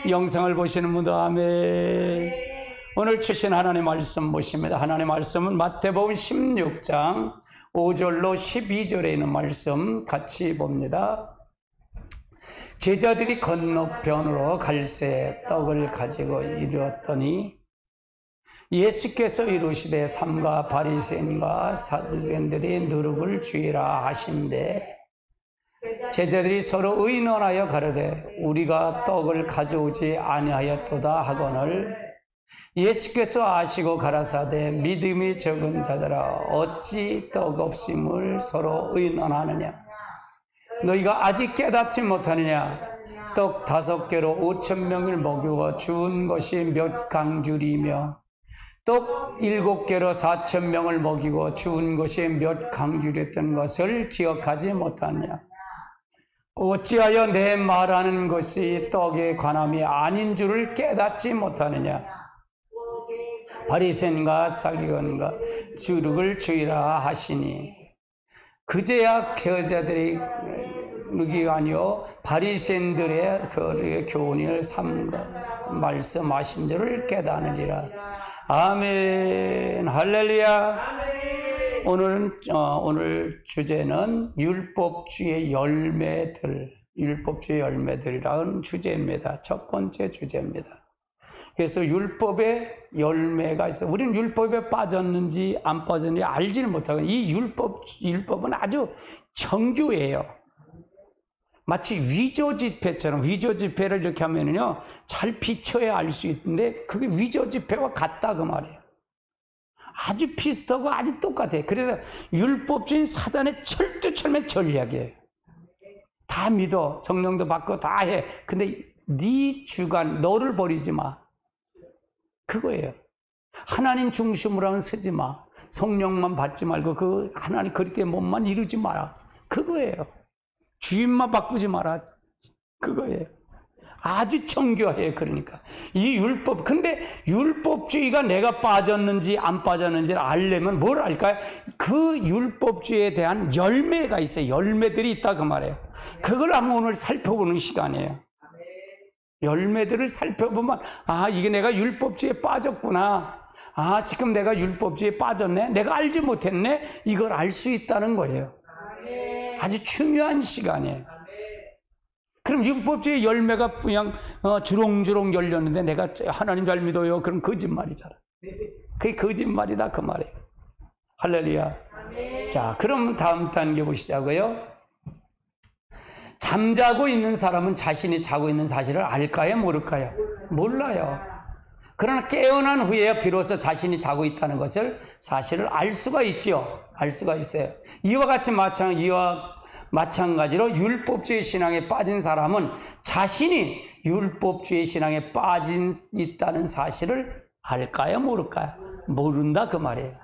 영상을 보시는 분도 아멘. 오늘 주신 하나님의 말씀 보십니다. 하나님의 말씀은 마태복음 16장 5절로 12절에 있는 말씀 같이 봅니다. 제자들이 건너편으로 갈새 떡을 가지고 이르렀더니 예수께서 이르시되 삼가 바리새인과 사두개인들이 누룩을 주의라 하신대 제자들이 서로 의논하여 가로되 우리가 떡을 가져오지 아니하였도다 하거늘 예수께서 아시고 가라사대 믿음이 적은 자들아 어찌 떡 없음을 서로 의논하느냐 너희가 아직 깨닫지 못하느냐 떡 5개로 5,000명을 먹이고 주운 것이 몇 강줄이며 떡 7개로 4,000명을 먹이고 주운 것이 몇 강줄이었던 것을 기억하지 못하느냐 어찌하여 내 말하는 것이 떡에 관함이 아닌 줄을 깨닫지 못하느냐 바리새인과 사기관과 주룩을 주의라 하시니 그제야 제자들이 누기 아니요 바리새인들의 그 교훈을 삼가 말씀하신 줄을 깨닫느니라. 아멘. 할렐루야. 오늘 주제는 율법주의 열매들이라는 주제입니다. 첫 번째 주제입니다. 그래서 율법의 열매가 있어. 우리는 율법에 빠졌는지 안 빠졌는지 알지는 못하고 이 율법은 아주 정교해요. 마치 위조지폐처럼 위조지폐를 이렇게 하면은요 잘 비춰야 알 수 있는데 그게 위조지폐와 같다 그 말이에요. 아주 비슷하고 아주 똑같아요. 그래서 율법주의는 사단의 철두철미 전략이에요. 다 믿어 성령도 받고 다 해. 근데 네 주관 너를 버리지 마. 그거예요. 하나님 중심으로는 쓰지 마. 성령만 받지 말고 그 하나님 그릇의 몸만 이루지 마라. 그거예요. 주인만 바꾸지 마라. 그거예요. 아주 정교해요. 그러니까 이 율법. 근데 율법주의가 내가 빠졌는지 안 빠졌는지를 알려면 뭘 알까요? 그 율법주의에 대한 열매가 있어요. 열매들이 있다 그 말이에요. 그걸 한번 오늘 살펴보는 시간이에요. 열매들을 살펴보면 아 이게 내가 율법주의에 빠졌구나. 아 지금 내가 율법주의에 빠졌네. 내가 알지 못했네. 이걸 알 수 있다는 거예요. 아주 중요한 시간이에요. 그럼 율법주의 열매가 그냥 주렁주렁 열렸는데 내가 하나님 잘 믿어요. 그럼 거짓말이잖아. 그게 거짓말이다 그 말이에요. 할렐루야. 자 그럼 다음 단계 보시자고요. 잠자고 있는 사람은 자신이 자고 있는 사실을 알까요? 모를까요? 몰라요. 그러나 깨어난 후에 비로소 자신이 자고 있다는 것을 사실을 알 수가 있죠. 알 수가 있어요. 이와 마찬가지로 율법주의 신앙에 빠진 사람은 자신이 율법주의 신앙에 빠진 있다는 사실을 알까요? 모를까요? 모른다 그 말이에요.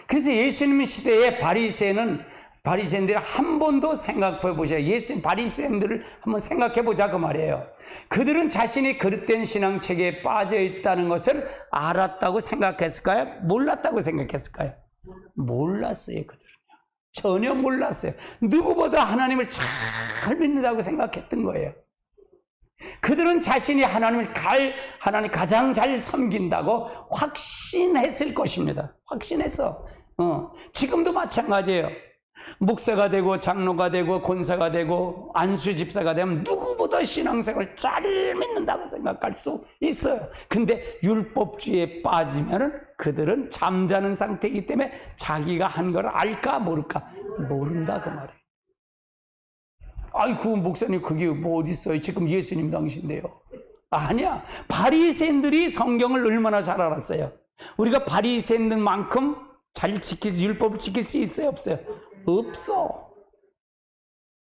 그래서 예수님 시대의 바리새인들이 한 번도 생각해 보셔요. 바리새인들을 한번 생각해 보자 그 말이에요. 그들은 자신이 그릇된 신앙 체계에 빠져 있다는 것을 알았다고 생각했을까요? 몰랐다고 생각했을까요? 몰랐어요. 그들은요. 전혀 몰랐어요. 누구보다 하나님을 잘 믿는다고 생각했던 거예요. 그들은 자신이 하나님 가장 잘 섬긴다고 확신했을 것입니다. 확신했어. 지금도 마찬가지예요. 목사가 되고 장로가 되고 권사가 되고 안수집사가 되면 누구보다 신앙생활을 잘 믿는다고 생각할 수 있어요. 근데 율법주의에 빠지면은 그들은 잠자는 상태이기 때문에 자기가 한 걸 알까 모를까? 모른다 그 말이에요. 아이고 목사님 그게 뭐 어디 있어요? 지금 예수님 당신인데요. 아니야. 바리새인들이 성경을 얼마나 잘 알았어요. 우리가 바리새인들만큼 잘 율법을 지킬 수 있어요? 없어요? 없어.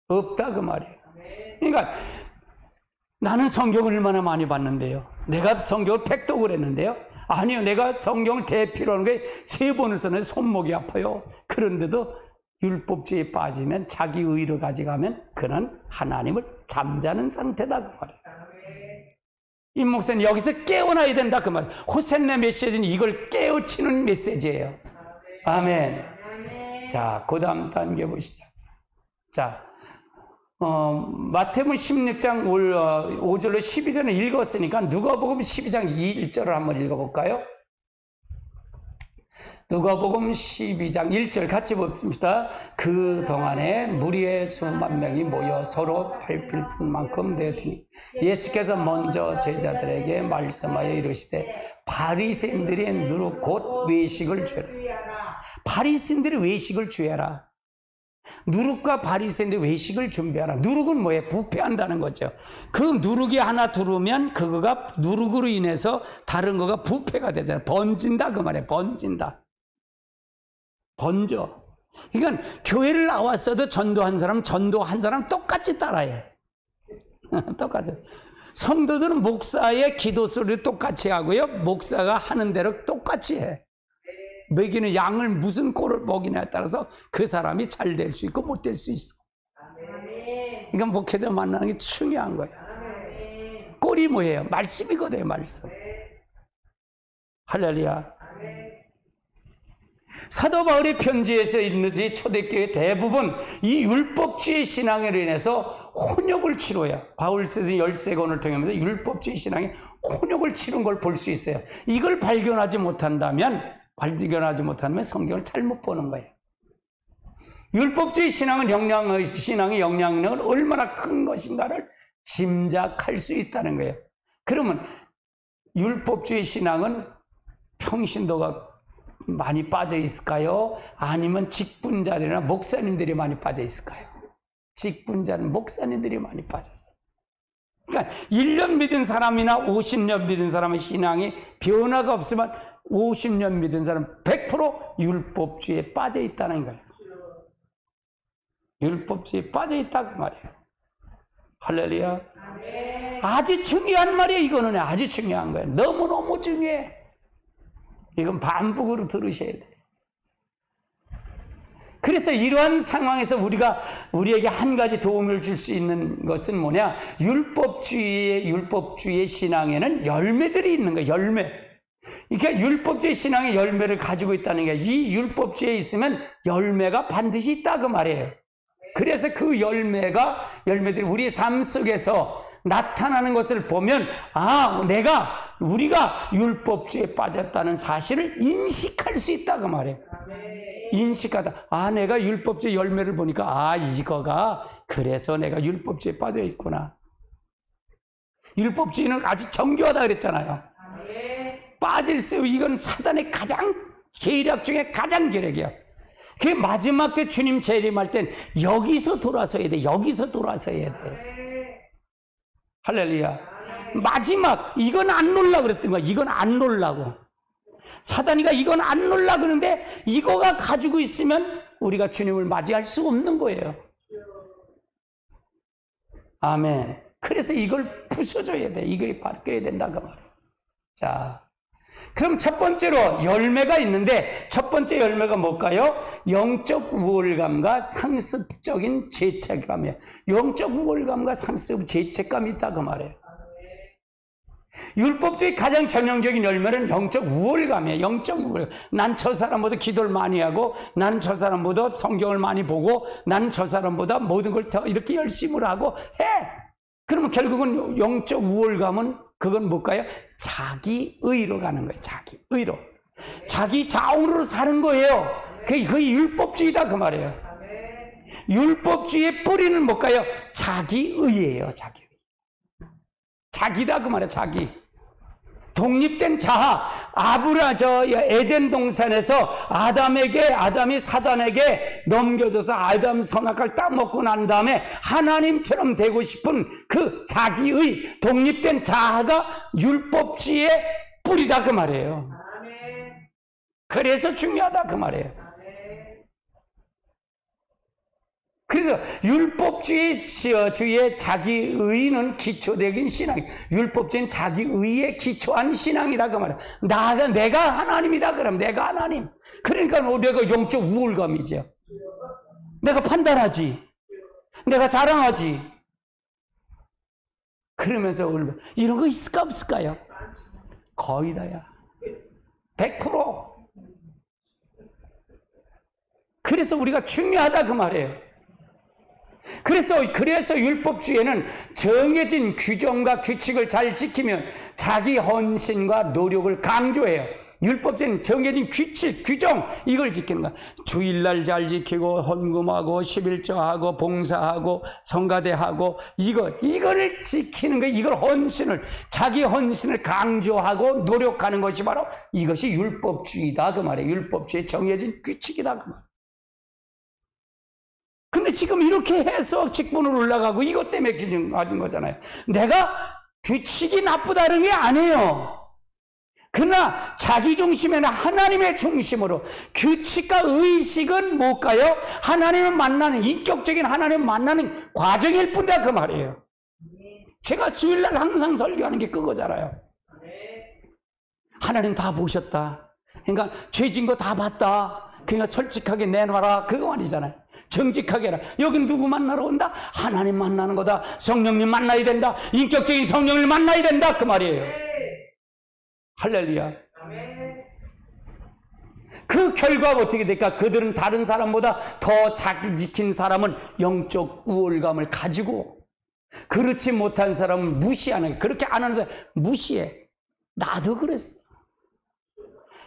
없다 그 말이에요. 그러니까 나는 성경을 얼마나 많이 봤는데요. 내가 성경을 팩독을 했는데요. 아니요. 내가 성경을 대필로 하는 게 3번을 썼는데 손목이 아파요. 그런데도 율법주의에 빠지면 자기 의를 가져가면 그는 하나님을 잠자는 상태다 그 말이에요. 임 목사님 여기서 깨어나야 된다 그 말이에요. 호세네 메시지는 이걸 깨우치는 메시지예요. 아멘. 자, 그 다음 단계 보시죠. 자, 마태복음 16장 5절로 12절을 읽었으니까 누가복음 12장 1절을 한번 읽어볼까요? 누가복음 12장 1절 같이 봅시다. 그 동안에 무리의 수만 명이 모여 서로 밟힐 뿐만큼 되었으니 예수께서 먼저 제자들에게 말씀하여 이르시되 바리새인들의 누룩 곧 외식을 주라. 바리새인들의 외식을 주해라. 누룩과 바리새인들의 외식을 준비하라. 누룩은 뭐예요? 부패한다는 거죠. 그 누룩이 하나 들어오면 그거가 누룩으로 인해서 다른 거가 부패가 되잖아요. 번진다 그 말이에요. 번진다. 번져. 그러니까 교회를 나왔어도 전도한 사람 똑같이 따라해. 똑같이. 성도들은 목사의 기도 소리를 똑같이 하고요. 목사가 하는 대로 똑같이 해. 먹이는 양을 무슨 꼴을 먹이냐에 따라서 그 사람이 잘 될 수 있고 못 될 수 있어. 그러니까 목회자 만나는 게 중요한 거예요. 꼴이 뭐예요? 말씀이거든요. 말씀. 할렐루야. 사도 바울의 편지에서 있는지 초대교회 대부분 이 율법주의 신앙으로 인해서 혼욕을 치러요. 바울 쓰신 13권을 통하면서 율법주의 신앙에 혼욕을 치른 걸 볼 수 있어요. 이걸 발견하지 못한다면 성경을 잘못 보는 거예요. 율법주의 신앙의 영향력은 얼마나 큰 것인가를 짐작할 수 있다는 거예요. 그러면 율법주의 신앙은 평신도가 많이 빠져 있을까요? 아니면 직분자들이나 목사님들이 많이 빠져 있을까요? 직분자는 목사님들이 많이 빠져 있어요. 그러니까 1년 믿은 사람이나 50년 믿은 사람의 신앙이 변화가 없으면 50년 믿은 사람 100% 율법주의에 빠져 있다는 거예요. 율법주의에 빠져 있다고 말이에요. 할렐루야. 아주 중요한 말이에요. 이거는 아주 중요한 거예요. 너무너무 중요해. 이건 반복으로 들으셔야 돼요. 그래서 이러한 상황에서 우리에게 한 가지 도움을 줄 수 있는 것은 뭐냐? 율법주의의 신앙에는 열매들이 있는 거예요. 열매. 그러니까 율법주의 신앙의 열매를 가지고 있다는 게, 이 율법주의에 있으면 열매가 반드시 있다 그 말이에요. 그래서 그 열매들이 우리의 삶 속에서 나타나는 것을 보면 우리가 율법주의에 빠졌다는 사실을 인식할 수 있다 그 말이에요. 인식하다. 내가 율법주의 열매를 보니까 이거가 그래서 내가 율법주의에 빠져 있구나. 율법주의는 아주 정교하다 그랬잖아요. 이건 사단의 가장 계략 중에 가장 계략이야. 그 마지막 때 주님 재림할 땐 여기서 돌아서야 돼. 여기서 돌아서야 돼. 할렐루야. 마지막 이건 안 놀라고 그랬던 거야. 이건 안 놀라고. 사단이가 이건 안 놀라고 그러는데 이거가 가지고 있으면 우리가 주님을 맞이할 수 없는 거예요. 아멘. 그래서 이걸 부숴줘야 돼. 이거에 바뀌어야 된다 그 말이에요. 자, 그럼 첫 번째로 열매가 있는데 첫 번째 열매가 뭘까요? 영적 우월감과 상습적인 죄책감이에요. 영적 우월감과 상습 죄책감이 있다 그 말이에요. 율법주의 가장 전형적인 열매는 영적 우월감이에요. 영적 우월감. 난 저 사람보다 기도를 많이 하고, 나는 저 사람보다 성경을 많이 보고, 나는 저 사람보다 모든 걸 더 이렇게 열심히 하고 해. 그러면 결국은 영적 우월감은 그건 뭘까요? 자기의로 가는 거예요. 자기의로. 자기 자원으로 사는 거예요. 그게 율법주의다 그 말이에요. 율법주의의 뿌리는 뭘까요? 자기의예요. 자기다 그 말이에요. 자기. 독립된 자아. 에덴 동산에서 아담이 사단에게 넘겨줘서 아담 선악과를 딱 먹고 난 다음에 하나님처럼 되고 싶은 그 자기의 독립된 자아가 율법주의의 뿌리다 그 말이에요. 그래서 중요하다 그 말이에요. 그래서 율법주의의 자기의는 기초적인 신앙이에요. 율법주의는 자기의에 기초한 신앙이다 그 말이에요. 내가 하나님이다 그럼 내가 하나님. 그러니까 내가 영적 우월감이죠. 내가 판단하지. 내가 자랑하지. 그러면서 이런 거 있을까 없을까요? 거의 다야. 100%. 그래서 우리가 중요하다 그 말이에요. 그래서 율법주의에는 정해진 규정과 규칙을 잘 지키면 자기 헌신과 노력을 강조해요. 율법주의는 정해진 규칙, 규정, 이걸 지키는 거야. 주일날 잘 지키고 헌금하고 11조하고 봉사하고 성가대하고 이거를 지키는 거야. 이걸 자기 헌신을 강조하고 노력하는 것이 바로 이것이 율법주의다 그 말이에요. 율법주의의 정해진 규칙이다 그 말이에요. 근데 지금 이렇게 해서 직분으로 올라가고 이것 때문에 기준하는 거잖아요. 내가 규칙이 나쁘다는 게 아니에요. 그러나 자기 중심에는 하나님의 중심으로 규칙과 의식은 뭘까요? 하나님을 만나는, 인격적인 하나님을 만나는 과정일 뿐이다 그 말이에요. 제가 주일날 항상 설교하는 게 그거잖아요. 하나님 다 보셨다. 그러니까 죄진 거 다 봤다. 그러니까 솔직하게 내놔라. 그거 아니잖아요. 정직하게 해라. 여기 누구 만나러 온다? 하나님 만나는 거다. 성령님 만나야 된다. 인격적인 성령을 만나야 된다. 그 말이에요. 할렐루야. 그 결과가 어떻게 될까? 그들은 다른 사람보다 더 자기 지킨 사람은 영적 우월감을 가지고, 그렇지 못한 사람은 무시하는, 그렇게 안 하는 사람 무시해. 나도 그랬어.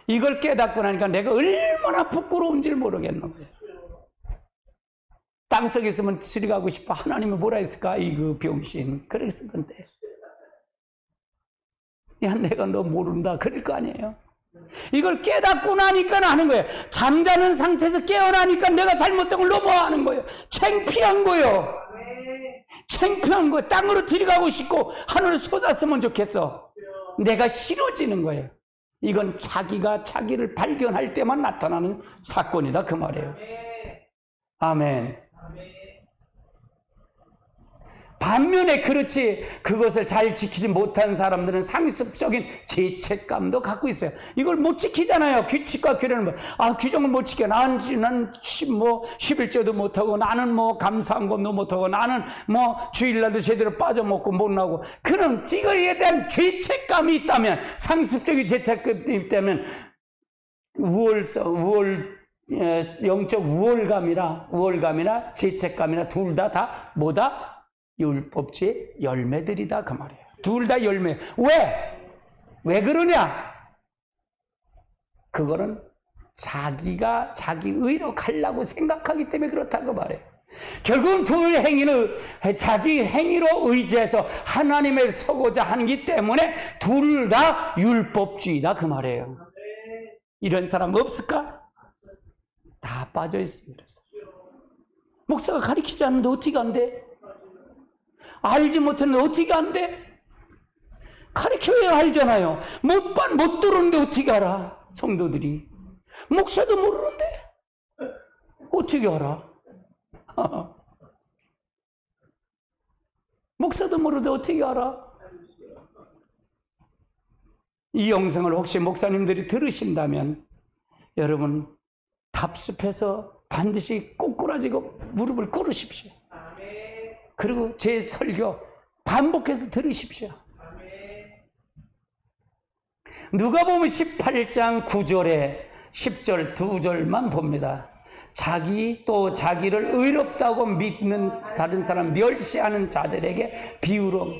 이걸 깨닫고 나니까 내가 얼마나 부끄러운지를 모르겠는 거예요. 땅속에 있으면 수리가고 싶어. 하나님이 뭐라 했을까? 이그 병신. 그랬을 건데. 야, 내가 너 모른다. 그럴 거 아니에요. 이걸 깨닫고 나니까 하는 거예요. 잠자는 상태에서 깨어나니까 내가 잘못된 걸 넘어가는 거예요. 창피한 거예요. 창피한 거예요. 땅으로 들어가고 싶고 하늘을 쏟았으면 좋겠어. 내가 싫어지는 거예요. 이건 자기가 자기를 발견할 때만 나타나는 사건이다 그 말이에요. 아멘. 반면에 그것을 잘 지키지 못한 사람들은 상습적인 죄책감도 갖고 있어요. 이걸 못 지키잖아요. 규칙과 규례는 규정을 못 지켜. 난 11조도 못하고, 나는 감사한금도 못하고, 나는 주일날도 제대로 빠져먹고 못 나고. 그런 이거에 대한 죄책감이 있다면, 상습적인 죄책감이 있다면, 영적 우월감이나 죄책감이나 둘 다 뭐다? 율법주의 열매들이다 그 말이에요. 둘 다 열매. 왜 그러냐? 그거는 자기가 자기 의로 가려고 생각하기 때문에 그렇다고 말해요. 결국은 두 행위는 자기 행위로 의지해서 하나님에 서고자 하기 때문에 둘 다 율법주의다 그 말이에요. 이런 사람 없을까? 다 빠져 있습니다. 목사가 가르치지 않는데 어떻게 안 돼? 알지 못했는데 어떻게 안 돼? 가르쳐야 알잖아요. 못 들었는데 어떻게 알아? 성도들이. 목사도 모르는데 어떻게 알아? 목사도 모르는데 어떻게 알아? 이 영상을 혹시 목사님들이 들으신다면 여러분 답습해서 반드시 꼬꾸라지고 무릎을 꿇으십시오. 그리고 제 설교 반복해서 들으십시오. 누가복음 18장 9절에 10절 2절만 봅니다. 자기를 의롭다고 믿는 다른 사람 멸시하는 자들에게 비유로.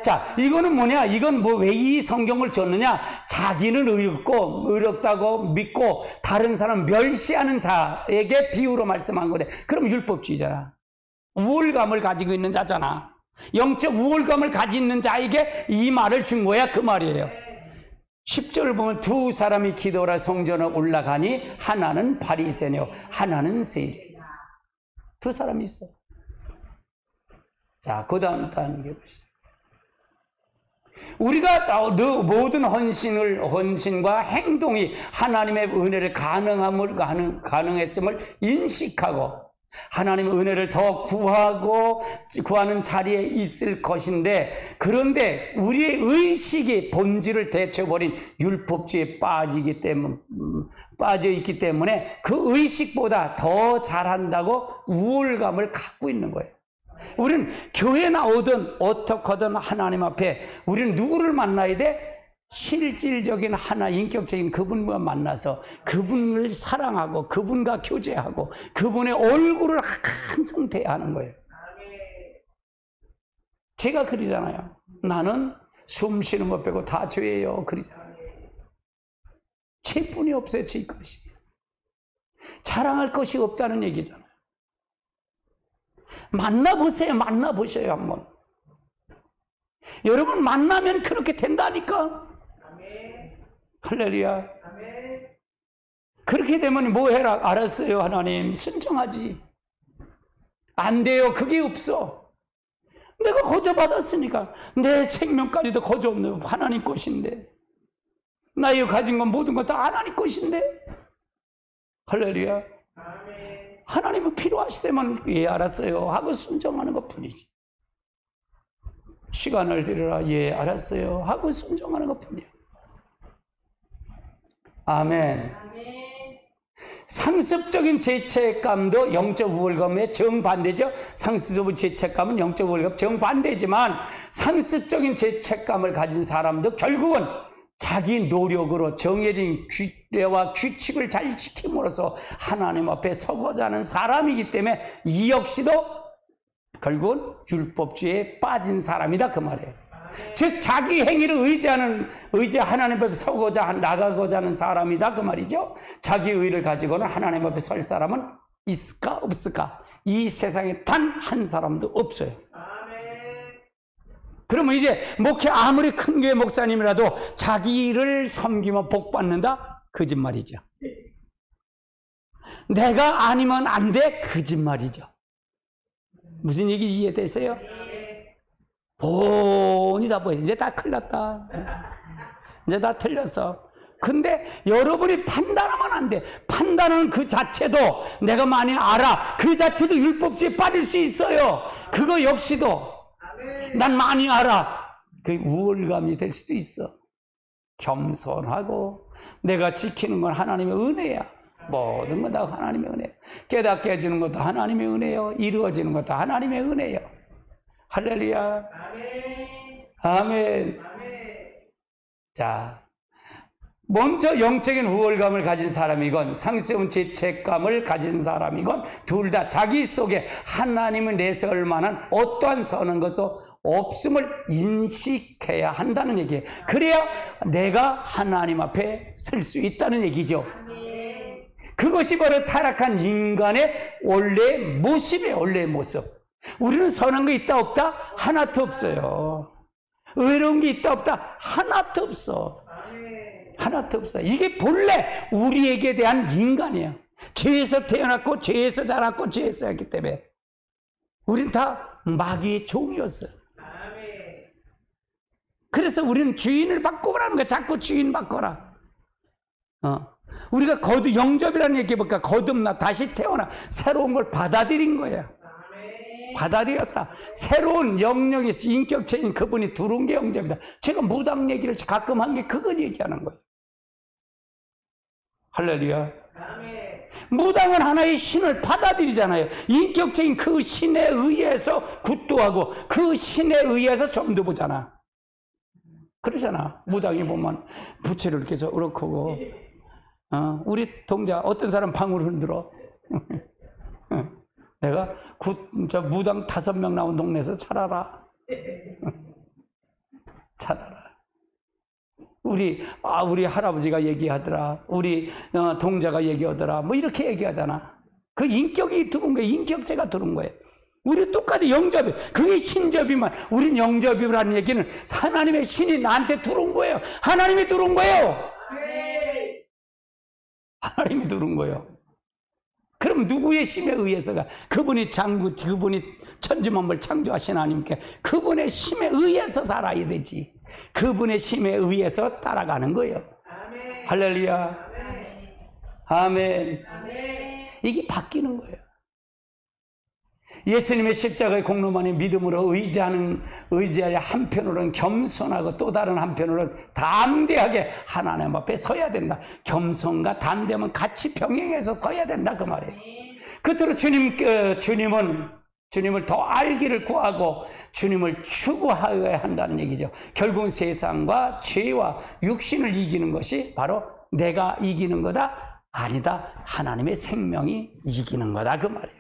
자, 이거는 뭐냐? 이건 왜 이 성경을 줬느냐? 자기는 의롭다고 믿고 다른 사람 멸시하는 자에게 비유로 말씀한 거래. 그럼 율법주의잖아. 우월감을 가지고 있는 자잖아. 영적 우월감을 가지고 있는 자에게 이 말을 준 거야 그 말이에요. 10절을 보면 두 사람이 기도하러 성전에 올라가니 하나는 바리새인이요 하나는 세리야. 두 사람이 있어. 자, 그 다음 단계 보시죠. 우리가 모든 헌신과 행동이 하나님의 은혜를 가능했음을 인식하고 하나님의 은혜를 더 구하는 자리에 있을 것인데, 그런데 우리의 의식이 본질을 대체버린 율법주의에 빠져 있기 때문에 그 의식보다 더 잘한다고 우월감을 갖고 있는 거예요. 우리는 교회 나오든 어떻게든 하나님 앞에 우리는 누구를 만나야 돼? 실질적인 하나 인격적인 그분과 만나서 그분을 사랑하고 그분과 교제하고 그분의 얼굴을 항상 대하는 거예요. 제가 그러잖아요. 나는 숨 쉬는 것 빼고 다 죄예요. 그러잖아요. 제뿐이 없어요. 제 것이. 자랑할 것이 없다는 얘기잖아요. 만나보세요. 만나보셔요. 한번. 여러분 만나면 그렇게 된다니까. 할렐루야. 그렇게 되면 뭐 해라? 알았어요. 하나님 순종하지. 안 돼요. 그게 없어. 내가 거저받았으니까 내 생명까지도 거저 없는 하나님 것인데, 나의 가진 건 모든 것 다 하나님 것인데. 할렐루야. 하나님은 필요하시다면 예 알았어요 하고 순종하는 것 뿐이지. 시간을 들여라 예 알았어요 하고 순종하는 것 뿐이야. 아멘. 상습적인 죄책감도 영적 우월감의 정반대죠. 상습적인 죄책감은 영적 우월감 정반대지만, 상습적인 죄책감을 가진 사람도 결국은 자기 노력으로 정해진 규례와 규칙을 잘 지킴으로써 하나님 앞에 서고자 하는 사람이기 때문에 이 역시도 결국은 율법주의에 빠진 사람이다 그 말이에요. 즉 자기 행위를 의지 하나님 앞에 서고자 나가고자 하는 사람이다 그 말이죠. 자기 의를 가지고는 하나님 앞에 설 사람은 있을까 없을까? 이 세상에 단 한 사람도 없어요. 그러면 이제 목회 아무리 큰 교회 목사님이라도 자기를 섬기면 복 받는다? 거짓말이죠. 내가 아니면 안 돼? 거짓말이죠. 무슨 얘기 이해되세요? 본이 다 보여. 이제 다 큰일 났다. 이제 다 틀렸어. 근데 여러분이 판단하면 안 돼. 판단하는 그 자체도 내가 많이 알아. 그 자체도 율법주의에 빠질 수 있어요. 그거 역시도 난 많이 알아. 그 우월감이 될 수도 있어. 겸손하고 내가 지키는 건 하나님의 은혜야. 모든 건 다 하나님의 은혜야. 깨닫게 해주는 것도 하나님의 은혜요. 이루어지는 것도 하나님의 은혜요. 할렐루야. 아멘. 자, 먼저 영적인 우월감을 가진 사람이건 상스러운 죄책감을 가진 사람이건 둘 다 자기 속에 하나님을 내세울 만한 어떠한 선한 것도 없음을 인식해야 한다는 얘기예요. 그래야 내가 하나님 앞에 설 수 있다는 얘기죠. 그것이 바로 타락한 인간의 원래의 모습이에요. 원래의 모습. 우리는 선한 게 있다 없다? 하나도 없어요. 의로운 게 있다 없다? 하나도 없어. 하나도 없어. 이게 본래 우리에게 대한 인간이에요. 죄에서 태어났고 죄에서 자랐고 죄에서 했기 때문에 우린 다 마귀의 종이었어요. 그래서 우리는 주인을 바꾸라는 거야. 자꾸 주인 바꿔라. 우리가 영접이라는 얘기 해볼까? 거듭나 다시 태어나 새로운 걸 받아들인 거야. 받아들였다. 새로운 영역의 인격체인 그분이 들어온 게 영접이다. 제가 무당 얘기를 가끔 한 게 그걸 얘기하는 거예요. 할렐루야. 무당은 하나의 신을 받아들이잖아요. 인격적인 그 신에 의해서 굿도하고 그 신에 의해서 점도 보잖아. 그러잖아. 무당이 보면 부채를 이렇게 해서 으럭하고 우리 동자 어떤 사람 방울 흔들어. 내가 무당 5명 나온 동네에서 찾아라. 찾아라. 우리 할아버지가 얘기하더라. 우리 동자가 얘기하더라. 뭐 이렇게 얘기하잖아. 그 인격이 들어온 거예요. 인격체가 들어온 거예요. 우리 똑같이 영접이. 그게 신접이만. 우린 영접이라는 얘기는 하나님의 신이 나한테 들어온 거예요. 하나님이 들어온 거예요. 하나님이 들어온 거예요. 그럼 누구의 힘에 의해서가? 그분이 그분이 천지만물 창조하신 하나님께 그분의 힘에 의해서 살아야 되지. 그분의 힘에 의해서 따라가는 거예요. 아멘. 할렐루야. 아멘. 아멘. 이게 바뀌는 거예요. 예수님의 십자가의 공로만의 믿음으로 의지하여 한편으로는 겸손하고 또 다른 한편으로는 담대하게 하나님 앞에 서야 된다. 겸손과 담대함은 같이 병행해서 서야 된다 그 말이에요. 끝으로 주님은 주님을 더 알기를 구하고 주님을 추구하여야 한다는 얘기죠. 결국은 세상과 죄와 육신을 이기는 것이 바로 내가 이기는 거다? 아니다. 하나님의 생명이 이기는 거다. 그 말이에요.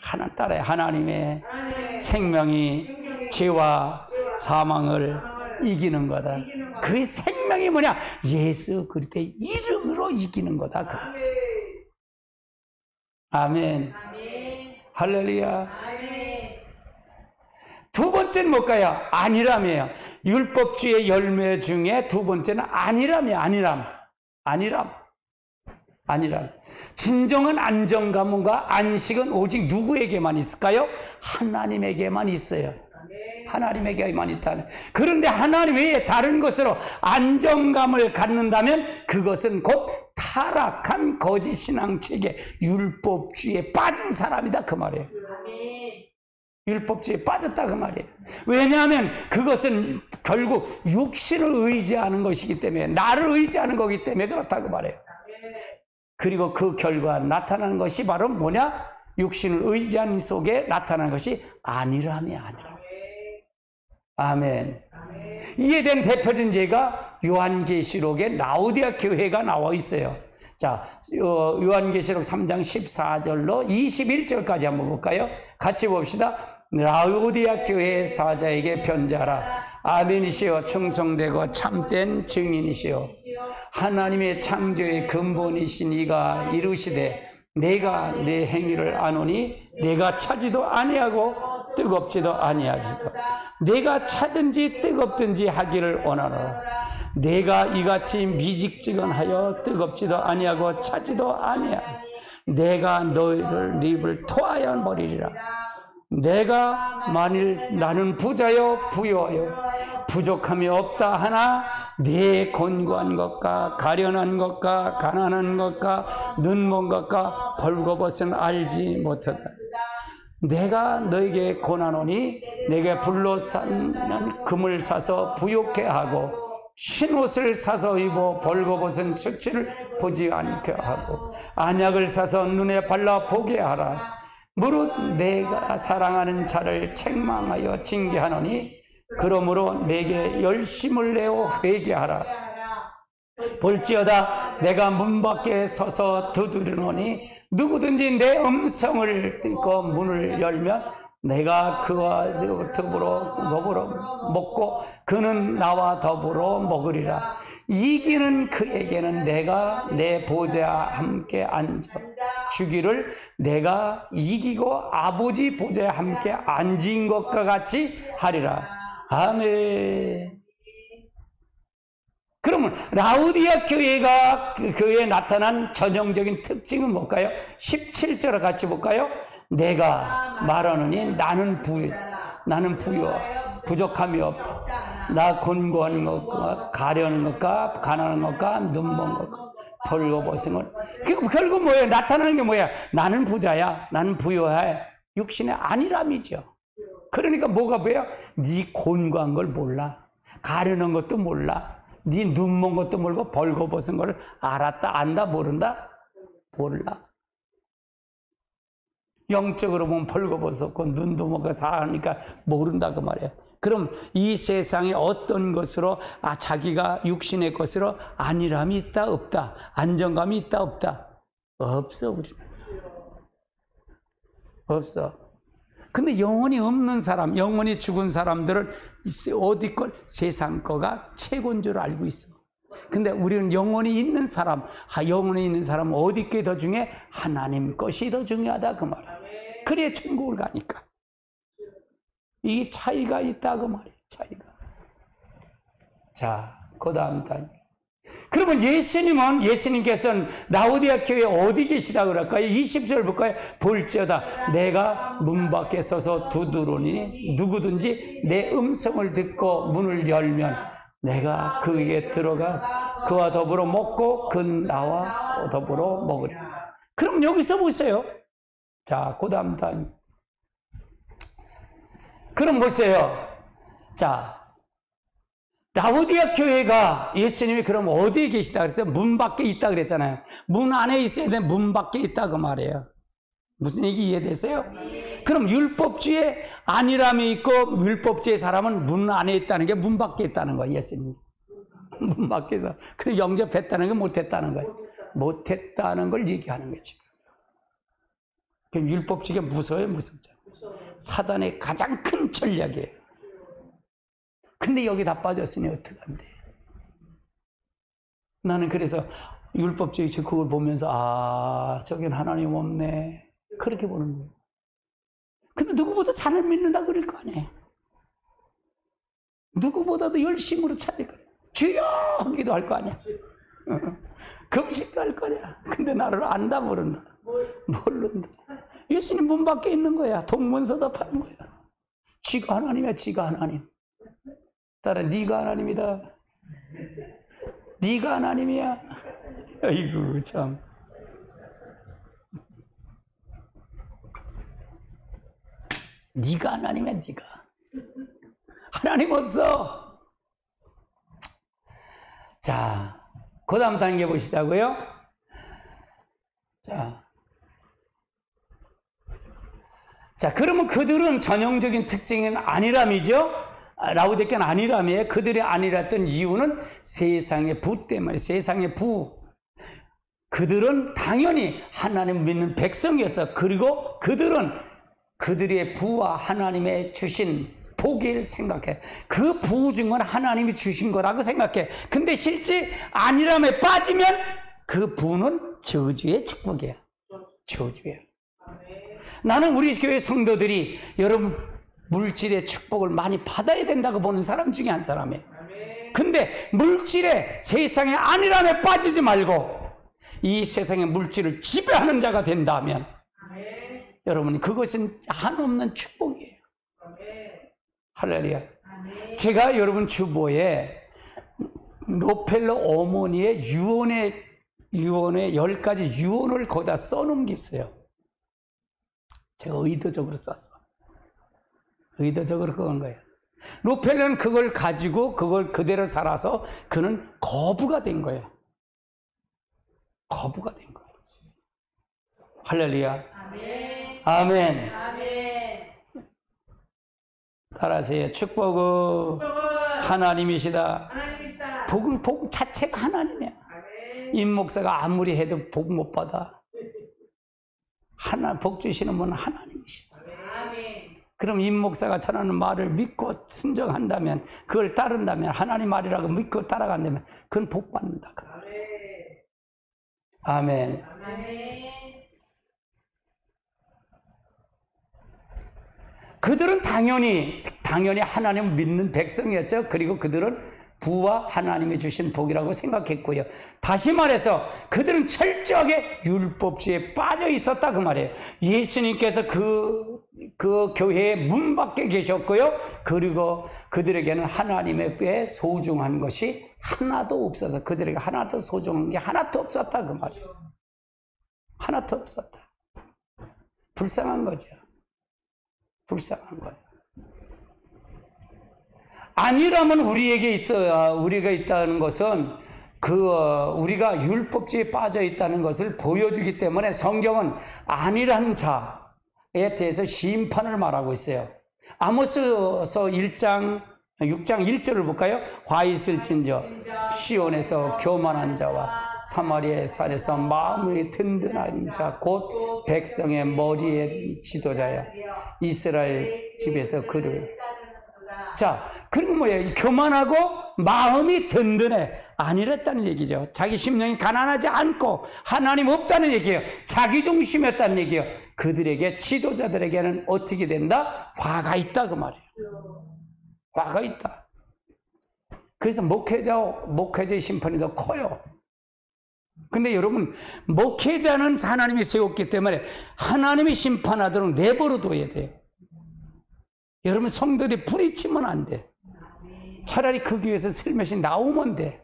하나 따라해. 하나님의 생명이 죄와 사망을 이기는 거다. 그 생명이 뭐냐? 예수 그리스도의 이름으로 이기는 거다. 그 아멘. 할렐루야. 두 번째는 뭘까요? 안일함이에요. 율법주의 열매 중에 두 번째는 안일함이에요. 안일함. 진정한 안정감과 안식은 오직 누구에게만 있을까요? 하나님에게만 있어요. 하나님에게만 있다는. 그런데 하나님 외에 다른 것으로 안정감을 갖는다면 그것은 곧 타락한 거짓 신앙체계, 율법주의에 빠진 사람이다 그 말이에요. 율법주의에 빠졌다 그 말이에요. 왜냐하면 그것은 결국 육신을 의지하는 것이기 때문에, 나를 의지하는 거기 때문에 그렇다 그 말이에요. 그리고 그 결과 나타나는 것이 바로 뭐냐? 육신을 의지하는 속에 나타나는 것이 안일함이야. 아멘. 이에 대한 대표적인 예가 요한계시록에 라오디아 교회가 나와 있어요. 자, 요한계시록 3장 14절로 21절까지 한번 볼까요? 같이 봅시다. 라오디아 교회의 사자에게 편지하라. 아멘이시여, 충성되고 참된 증인이시여, 하나님의 창조의 근본이신 이가 이루시되 내가 내 행위를 아노니 내가 차지도 아니하고 뜨겁지도 아니하지도 내가 차든지 뜨겁든지 하기를 원하노라. 내가 이같이 미직지근하여 뜨겁지도 아니하고 차지도 아니하니 내가 너희를 네 입을 토하여 버리리라. 내가 만일 나는 부자여 부요하여 부족함이 없다 하나 네 곤고한 것과 가련한 것과 가난한 것과 눈먼 것과 벌거벗은 알지 못하다. 내가 너에게 권하노니 내게 불로 쌓는 금을 사서 부욕케 하고 흰옷을 사서 입어 벌거벗은 수치를 보지 않게 하고 안약을 사서 눈에 발라 보게 하라. 무릇 내가 사랑하는 자를 책망하여 징계하노니 그러므로 내게 열심을 내어 회개하라. 볼지어다 내가 문 밖에 서서 두드리노니 누구든지 내 음성을 듣고 문을 열면 내가 그와 더불어 먹고 그는 나와 더불어 먹으리라. 이기는 그에게는 내가 내 보좌와 함께 앉아 주기를 내가 이기고 아버지 보좌에 함께 앉은 것과 같이 하리라. 아멘. 그러면 라우디아 교회가 그 교회에 나타난 전형적인 특징은 뭘까요? 17절을 같이 볼까요? 내가 말하느니 나는 부요 부족함이 없다. 나 곤고한 것과 가려는 것과 가난한 것과 눈먼 것과 벌거벗은 것. 결국 뭐예요? 나타나는 게 뭐야? 나는 부자야. 나는 부요해. 육신의 안일함이죠. 그러니까 뭐가 뭐예요? 네 곤고한 걸 몰라. 가려는 것도 몰라. 네 눈먼 것도 모르고 벌거벗은 걸 알았다, 안다, 모른다? 몰라. 영적으로 보면 벌거벗었고 눈도 먹고 다 하니까 모른다 그 말이에요. 그럼 이 세상에 어떤 것으로 자기가 육신의 것으로 안일함이 있다 없다? 안정감이 있다 없다? 없어. 우리는 없어. 근데 영혼이 없는 사람, 영혼이 죽은 사람들은 어디 걸? 세상 거가 최고인 줄 알고 있어. 근데 우리는 영혼이 있는 사람, 영혼이 있는 사람은 어디 게 더 중요해? 하나님 것이 더 중요하다 그 말이야. 그래야 천국을 가니까. 이 차이가 있다 그 말이야. 차이가. 자, 그 다음 단. 그러면 예수님께서는 라오디아 교회에 어디 계시다 그럴까요? 20절 볼까요? 볼지어다 내가 문 밖에 서서 두드리니 누구든지 내 음성을 듣고 문을 열면 내가 그에게 들어가 그와 더불어 먹고 그는 나와 더불어 먹으리라. 그럼 여기서 보세요. 자, 그 다음 단. 그럼 보세요. 자, 라오디아 교회가 예수님이 그럼 어디에 계시다 그랬어요? 문 밖에 있다 그랬잖아요. 문 안에 있어야 돼. 문 밖에 있다 그 말이에요. 무슨 얘기 이해되세요? 그럼 율법주의 안일함이 있고 율법주의 사람은 문 안에 있다는 게 문 밖에 있다는 거예요. 예수님. 문 밖에서. 그럼 영접했다는 게 못했다는 거예요. 못했다는 걸 얘기하는 거죠. 그럼 율법주의가 무서워요, 무섭죠? 사단의 가장 큰 전략이에요. 근데 여기 다 빠졌으니 어떡한데? 나는 그래서 율법주의 그걸 보면서 아, 저긴 하나님 없네. 그렇게 보는 거예요. 근데 누구보다 잘 믿는다 그럴 거 아니에요. 누구보다도 열심으로 찾을 거예요. 주여! 하기도 할 거 아니야. 금식도 할 거냐. 근데 나를 안다 모른다. 모른다. 예수님 문 밖에 있는 거야. 동문서답 하는 거야. 지가 하나님이야, 지가 하나님. 따라 네가 하나님이다. 네가 하나님이야. 아이고 참. 네가 하나님이야, 네가. 하나님 없어. 자, 그 다음 단계 보시자고요. 자, 그러면 그들은 전형적인 특징은 안일함이죠. 라우디게아는 안일함이에요. 그들의 안일했던 이유는 세상의 부 때문에. 세상의 부. 그들은 당연히 하나님 믿는 백성이었어. 그리고 그들은 그들의 부와 하나님의 주신 복을 생각해. 그 부 중은 하나님이 주신 거라고 생각해. 근데 실제 안일함에 빠지면 그 부는 저주의 축복이야. 저주야. 나는 우리 교회 성도들이 여러분 물질의 축복을 많이 받아야 된다고 보는 사람 중에 한 사람이에요. 근데 물질의 세상의 안일함에 빠지지 말고 이 세상의 물질을 지배하는 자가 된다면 여러분 그것은 한없는 축복이에요. 할렐루야. 제가 여러분 주보에 로펠러 어머니의 유언의 10가지 유언을 거기다 써놓은 게 있어요. 제가 의도적으로 썼어. 의도적으로 그건 거예요. 로펠러는 그걸 가지고 그걸 그대로 살아서 그는 거부가 된 거예요. 거부가 된 거예요. 할렐루야. 아멘. 아멘. 아멘. 따라하세요. 축복은 하나님이시다. 하나님이시다. 복은 자체가 하나님이야. 아멘. 임 목사가 아무리 해도 복 못 받아. 복 주시는 분은 하나님이시다. 아멘. 그럼 임 목사가 전하는 말을 믿고 순종한다면, 그걸 따른다면, 하나님 말이라고 믿고 따라간다면, 그건 복 받는다. 아멘. 아멘. 그들은 당연히 하나님을 믿는 백성이었죠. 그리고 그들은 부와 하나님이 주신 복이라고 생각했고요. 다시 말해서 그들은 철저하게 율법주의에 빠져 있었다 그 말이에요. 예수님께서 그 교회의 문 밖에 계셨고요. 그리고 그들에게는 하나님의 소중한 것이 하나도 없어서 그들에게 하나도 소중한 게 하나도 없었다 그 말이에요. 하나도 없었다. 불쌍한 거죠. 불쌍한 거예요. 아니라면 우리가 있다는 것은 우리가 율법주의에 빠져 있다는 것을 보여주기 때문에 성경은 안일한 자에 대해서 심판을 말하고 있어요. 아모스서 6장 1절을 볼까요? 화 있을진저 시온에서 교만한 자와 사마리아의 산에서 마음이 든든한 자 곧 백성의 머리의 지도자야. 이스라엘 집에서 그를. 자, 그리고 뭐예요? 교만하고 마음이 든든해. 아니랬다는 얘기죠. 자기 심령이 가난하지 않고 하나님 없다는 얘기예요. 자기 중심이었다는 얘기예요. 그들에게 지도자들에게는 어떻게 된다? 화가 있다 그 말이에요. 화가 있다. 그래서 목회자의 심판이 더 커요. 근데 여러분 목회자는 하나님이 세웠기 때문에 하나님이 심판하도록 내버려 둬야 돼요. 여러분 성도들이 부딪히면 안 돼. 차라리 그 교회에서 슬며시 나오면 돼.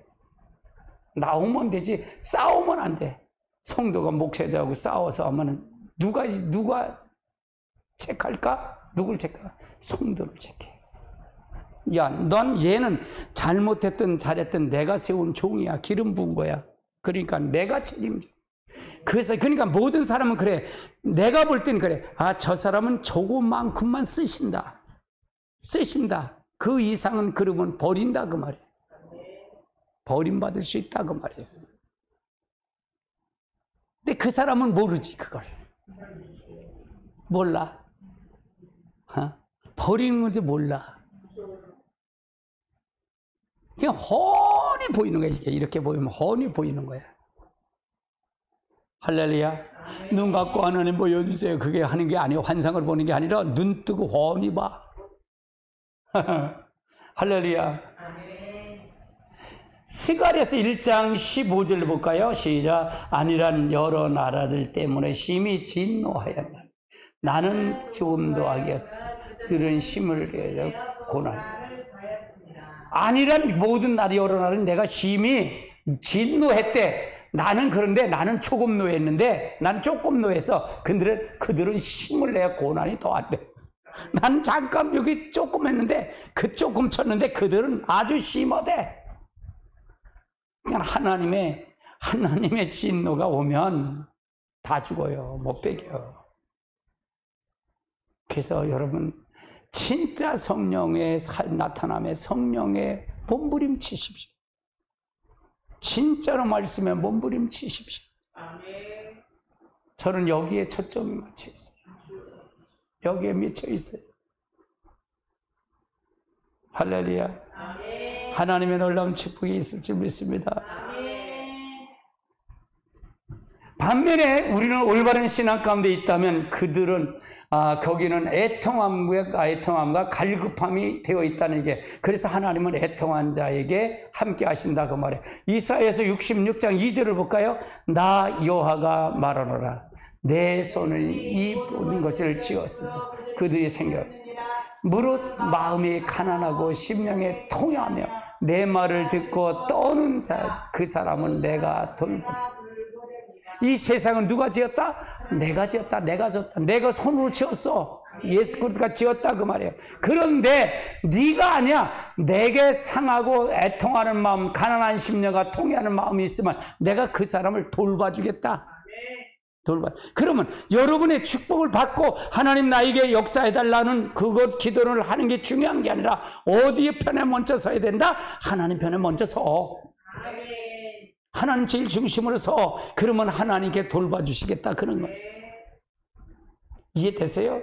나오면 되지 싸우면 안 돼. 성도가 목회자하고 싸워서 하면은 누가 체크할까? 누굴 체크할까? 성도를 체크해. 야, 넌 얘는 잘못했든 잘했든 내가 세운 종이야. 기름 부은 거야. 그러니까 내가 책임져. 그래서 그러니까 모든 사람은 그래. 내가 볼 때는 그래. 아, 저 사람은 조금만큼만 쓰신다. 그 이상은 그러면 버린다 그 말이에요. 버림받을 수 있다 그 말이에요. 근데 그 사람은 모르지 그걸. 몰라. 버리는 건지 몰라. 그냥 훤히 보이는 거야. 이렇게 보이면 훤히 보이는 거야. 할렐루야. 눈 감고 하나님 보여주세요. 그게 하는 게 아니에요. 환상을 보는 게 아니라 눈 뜨고 훤히 봐. 할렐루야. 스가랴서 1장 15절 볼까요? 시작. 아니란 여러 나라들 때문에 심히 진노하였나. 나는 조금도 하게 들은 심을 고난. 아니란 모든 나라 여러 나라는 내가 심히 진노했대. 나는 그런데 나는 조금 노했는데 나는 조금 노해서 그들은 심을 내가 고난이 더한대. 나는 잠깐 여기 조금 했는데 그 조금 쳤는데 그들은 아주 심하대. 그냥 하나님의 진노가 오면 다 죽어요. 못 베겨. 그래서 여러분 진짜 성령의 나타남에 성령의 몸부림치십시오. 진짜로 말씀에 몸부림치십시오. 저는 여기에 초점이 맞춰 있어요. 여기에 미쳐 있어요. 할렐루야. 하나님의 놀라운 축복이 있을 줄 믿습니다. 반면에 우리는 올바른 신앙 가운데 있다면 그들은 거기는 애통함과 갈급함이 되어 있다는 게, 그래서 하나님은 애통한 자에게 함께 하신다 그 말이에요. 이사야서 66장 2절을 볼까요? 나 여호와가 말하노라. 내 손을 이 모든 것을 지었으며 그들이 생겼습니다. 무릇 마음이 가난하고 심령에 통해하며 내 말을 듣고 떠는 자 그 사람은 내가 돌보리라. 이 세상은 누가 지었다? 내가 지었다. 내가 손으로 지었어. 예수 그리스도가 지었다 그 말이에요. 그런데 네가 아니야. 내게 상하고 애통하는 마음, 가난한 심령과 통해하는 마음이 있으면 내가 그 사람을 돌봐주겠다. 그러면 여러분의 축복을 받고 하나님 나에게 역사해달라는 그것 기도를 하는 게 중요한 게 아니라 어디에 편에 먼저 서야 된다? 하나님 편에 먼저 서. 하나님 제일 중심으로 서. 그러면 하나님께 돌봐주시겠다 그런 거예요. 이해되세요?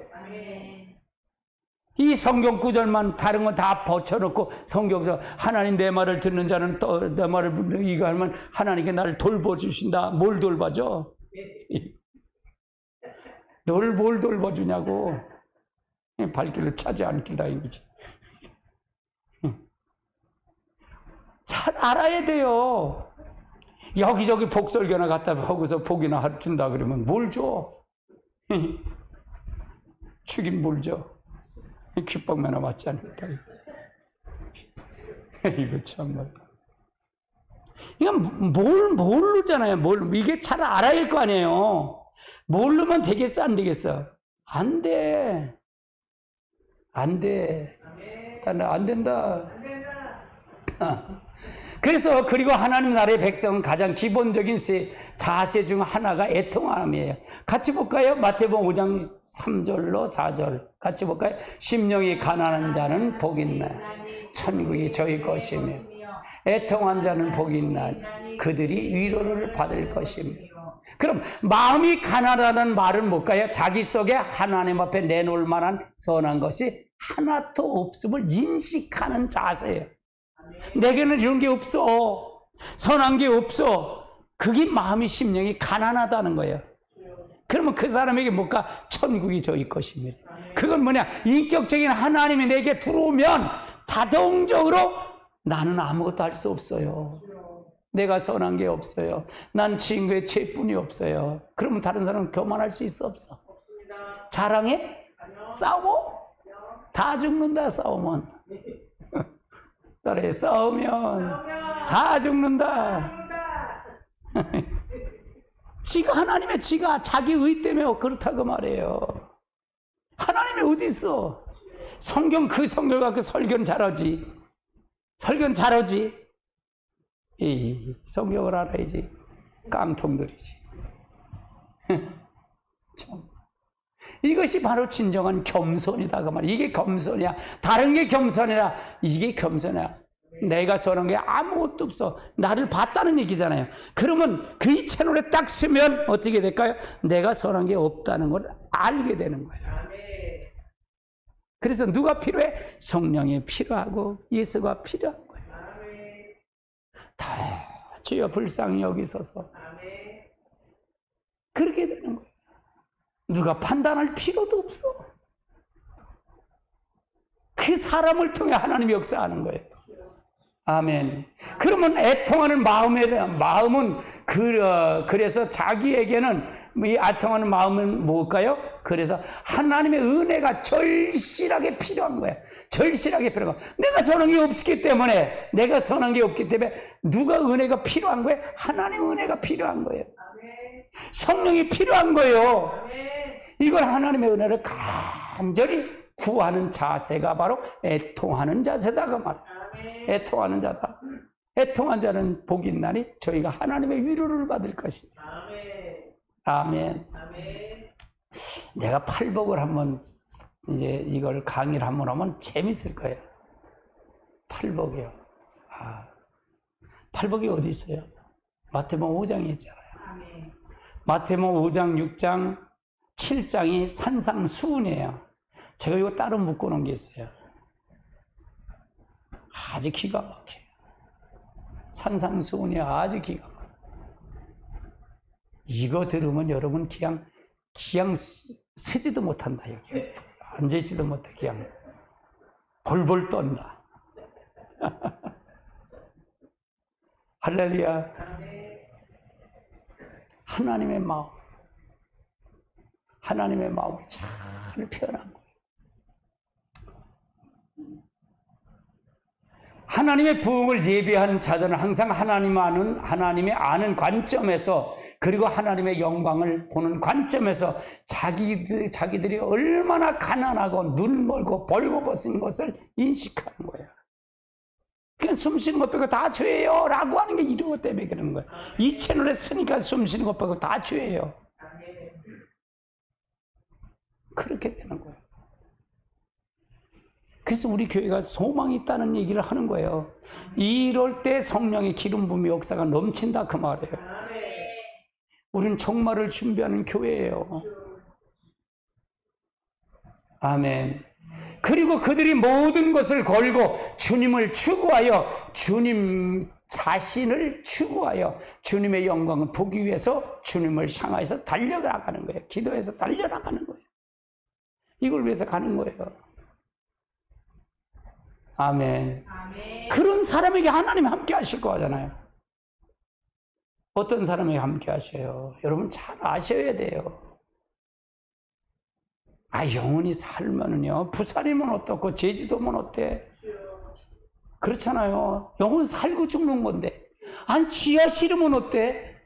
이 성경 구절만 다른 거 다 벗쳐놓고 성경에서 하나님 내 말을 듣는 자는 또 내 말을 이거 하면 하나님께 나를 돌봐주신다. 뭘 돌봐줘? 널 뭘 돌봐주냐고. 발길을 차지 않길다 이거지. 잘 알아야 돼요. 여기저기 복설교나 갖다 하고서 복이나 준다 그러면 뭘 줘? 주긴 뭘 줘? 귓방매나 맞지 않을까? 이거 참말. 이건 모르잖아요. 이게 잘 알아야 할 거 아니에요. 모르면 되겠어, 안 되겠어? 안 돼. 안 된다. 그래서 그리고 하나님 나라의 백성은 가장 기본적인 자세 중 하나가 애통함이에요. 같이 볼까요? 마태복음 5장 3절로 4절 같이 볼까요? 심령이 가난한 자는 복이 있나니 천국이 저희 것이며 애통한 자는 복이 있나니 그들이 위로를 받을 것이며. 그럼 마음이 가난하다는 말은 뭘까요? 자기 속에 하나님 앞에 내놓을 만한 선한 것이 하나도 없음을 인식하는 자세예요. 내게는 이런 게 없어. 선한 게 없어. 그게 마음이 심령이 가난하다는 거예요. 그러면 그 사람에게 뭘까? 천국이 저희 것입니다. 그건 뭐냐? 인격적인 하나님이 내게 들어오면 자동적으로 나는 아무것도 할 수 없어요. 내가 선한 게 없어요. 난 친구의 죄뿐이 없어요. 그러면 다른 사람은 교만할 수 있어 없어? 자랑해? 싸워? 다 죽는다 싸우면. 싸우면 다 죽는다. 지가 자기 의 때문에 그렇다고 말해요. 하나님이 어디 있어? 성경 갖고 설교는 잘하지. 이 성경을 알아야지. 깡통들이지. 참. 이것이 바로 진정한 겸손이다 그 말이야. 이게 겸손이야. 다른 게 겸손이라 이게 겸손이야. 내가 선한 게 아무것도 없어. 나를 봤다는 얘기잖아요. 그러면 그 채널에 딱 쓰면 어떻게 될까요? 내가 선한 게 없다는 걸 알게 되는 거예요. 그래서 누가 필요해? 성령이 필요하고 예수가 필요한 거예요. 다 주여 불쌍히 여기소서. 그렇게 되는 거예요. 누가 판단할 필요도 없어. 그 사람을 통해 하나님이 역사하는 거예요. 아멘. 그러면 애통하는 마음은 그래서 자기에게는 이 애통하는 마음은 뭘까요? 그래서 하나님의 은혜가 절실하게 필요한 거예요. 절실하게 필요한 거예요. 내가 선한 게 없기 때문에 누가 은혜가 필요한 거예요? 하나님의 은혜가 필요한 거예요. 성령이 필요한 거예요. 이걸 하나님의 은혜를 간절히 구하는 자세가 바로 애통하는 자세다 그 말이에요. 애통하는 자다. 애통한 자는 복이 있나니 저희가 하나님의 위로를 받을 것이다. 아멘. 내가 팔복을 한번 이제 이걸 강의를 한번 하면 재밌을 거예요. 팔복이요. 팔복이 어디 있어요? 마태복음 5장에 있잖아요. 마태복음 5장, 6장, 7장이 산상수훈이에요. 제가 이거 따로 묶어놓은 게 있어요. 아주 기가 막혀요. 산상수훈이 아주 기가 막혀요. 이거 들으면 여러분 그냥 서지도 못한다. 여기 앉아있지도 못해. 그냥 벌벌 떤다. 할렐루야. 하나님의 마음을 잘 표현한 거예요. 하나님의 부흥을 예비한 자들은 항상 하나님의 아는 관점에서, 그리고 하나님의 영광을 보는 관점에서 자기들이 얼마나 가난하고 눈 멀고 벌거벗은 것을 인식하는 거예요. 그냥 숨 쉬는 것 빼고 다 죄예요 라고 하는 게 이런 것 때문에 그러는 거예요. 이 채널에 쓰니까 숨 쉬는 것 빼고 다 죄예요. 그렇게 되는 거예요. 그래서 우리 교회가 소망이 있다는 얘기를 하는 거예요. 이럴 때 성령의 기름 부음의 역사가 넘친다 그 말이에요. 우리는 종말을 준비하는 교회예요. 아멘. 그리고 그들이 모든 것을 걸고 주님을 추구하여, 주님 자신을 추구하여 주님의 영광을 보기 위해서 주님을 향해서 달려나가는 거예요. 기도해서 달려나가는 거예요. 이걸 위해서 가는 거예요. 아멘. 그런 사람에게 하나님이 함께 하실 거잖아요. 어떤 사람에게 함께 하셔요? 여러분 잘 아셔야 돼요. 영원히 살면은요, 부산이면 어떻고 제주도면 어때? 그렇잖아요. 영원 살고 죽는 건데. 지하실이면 어때?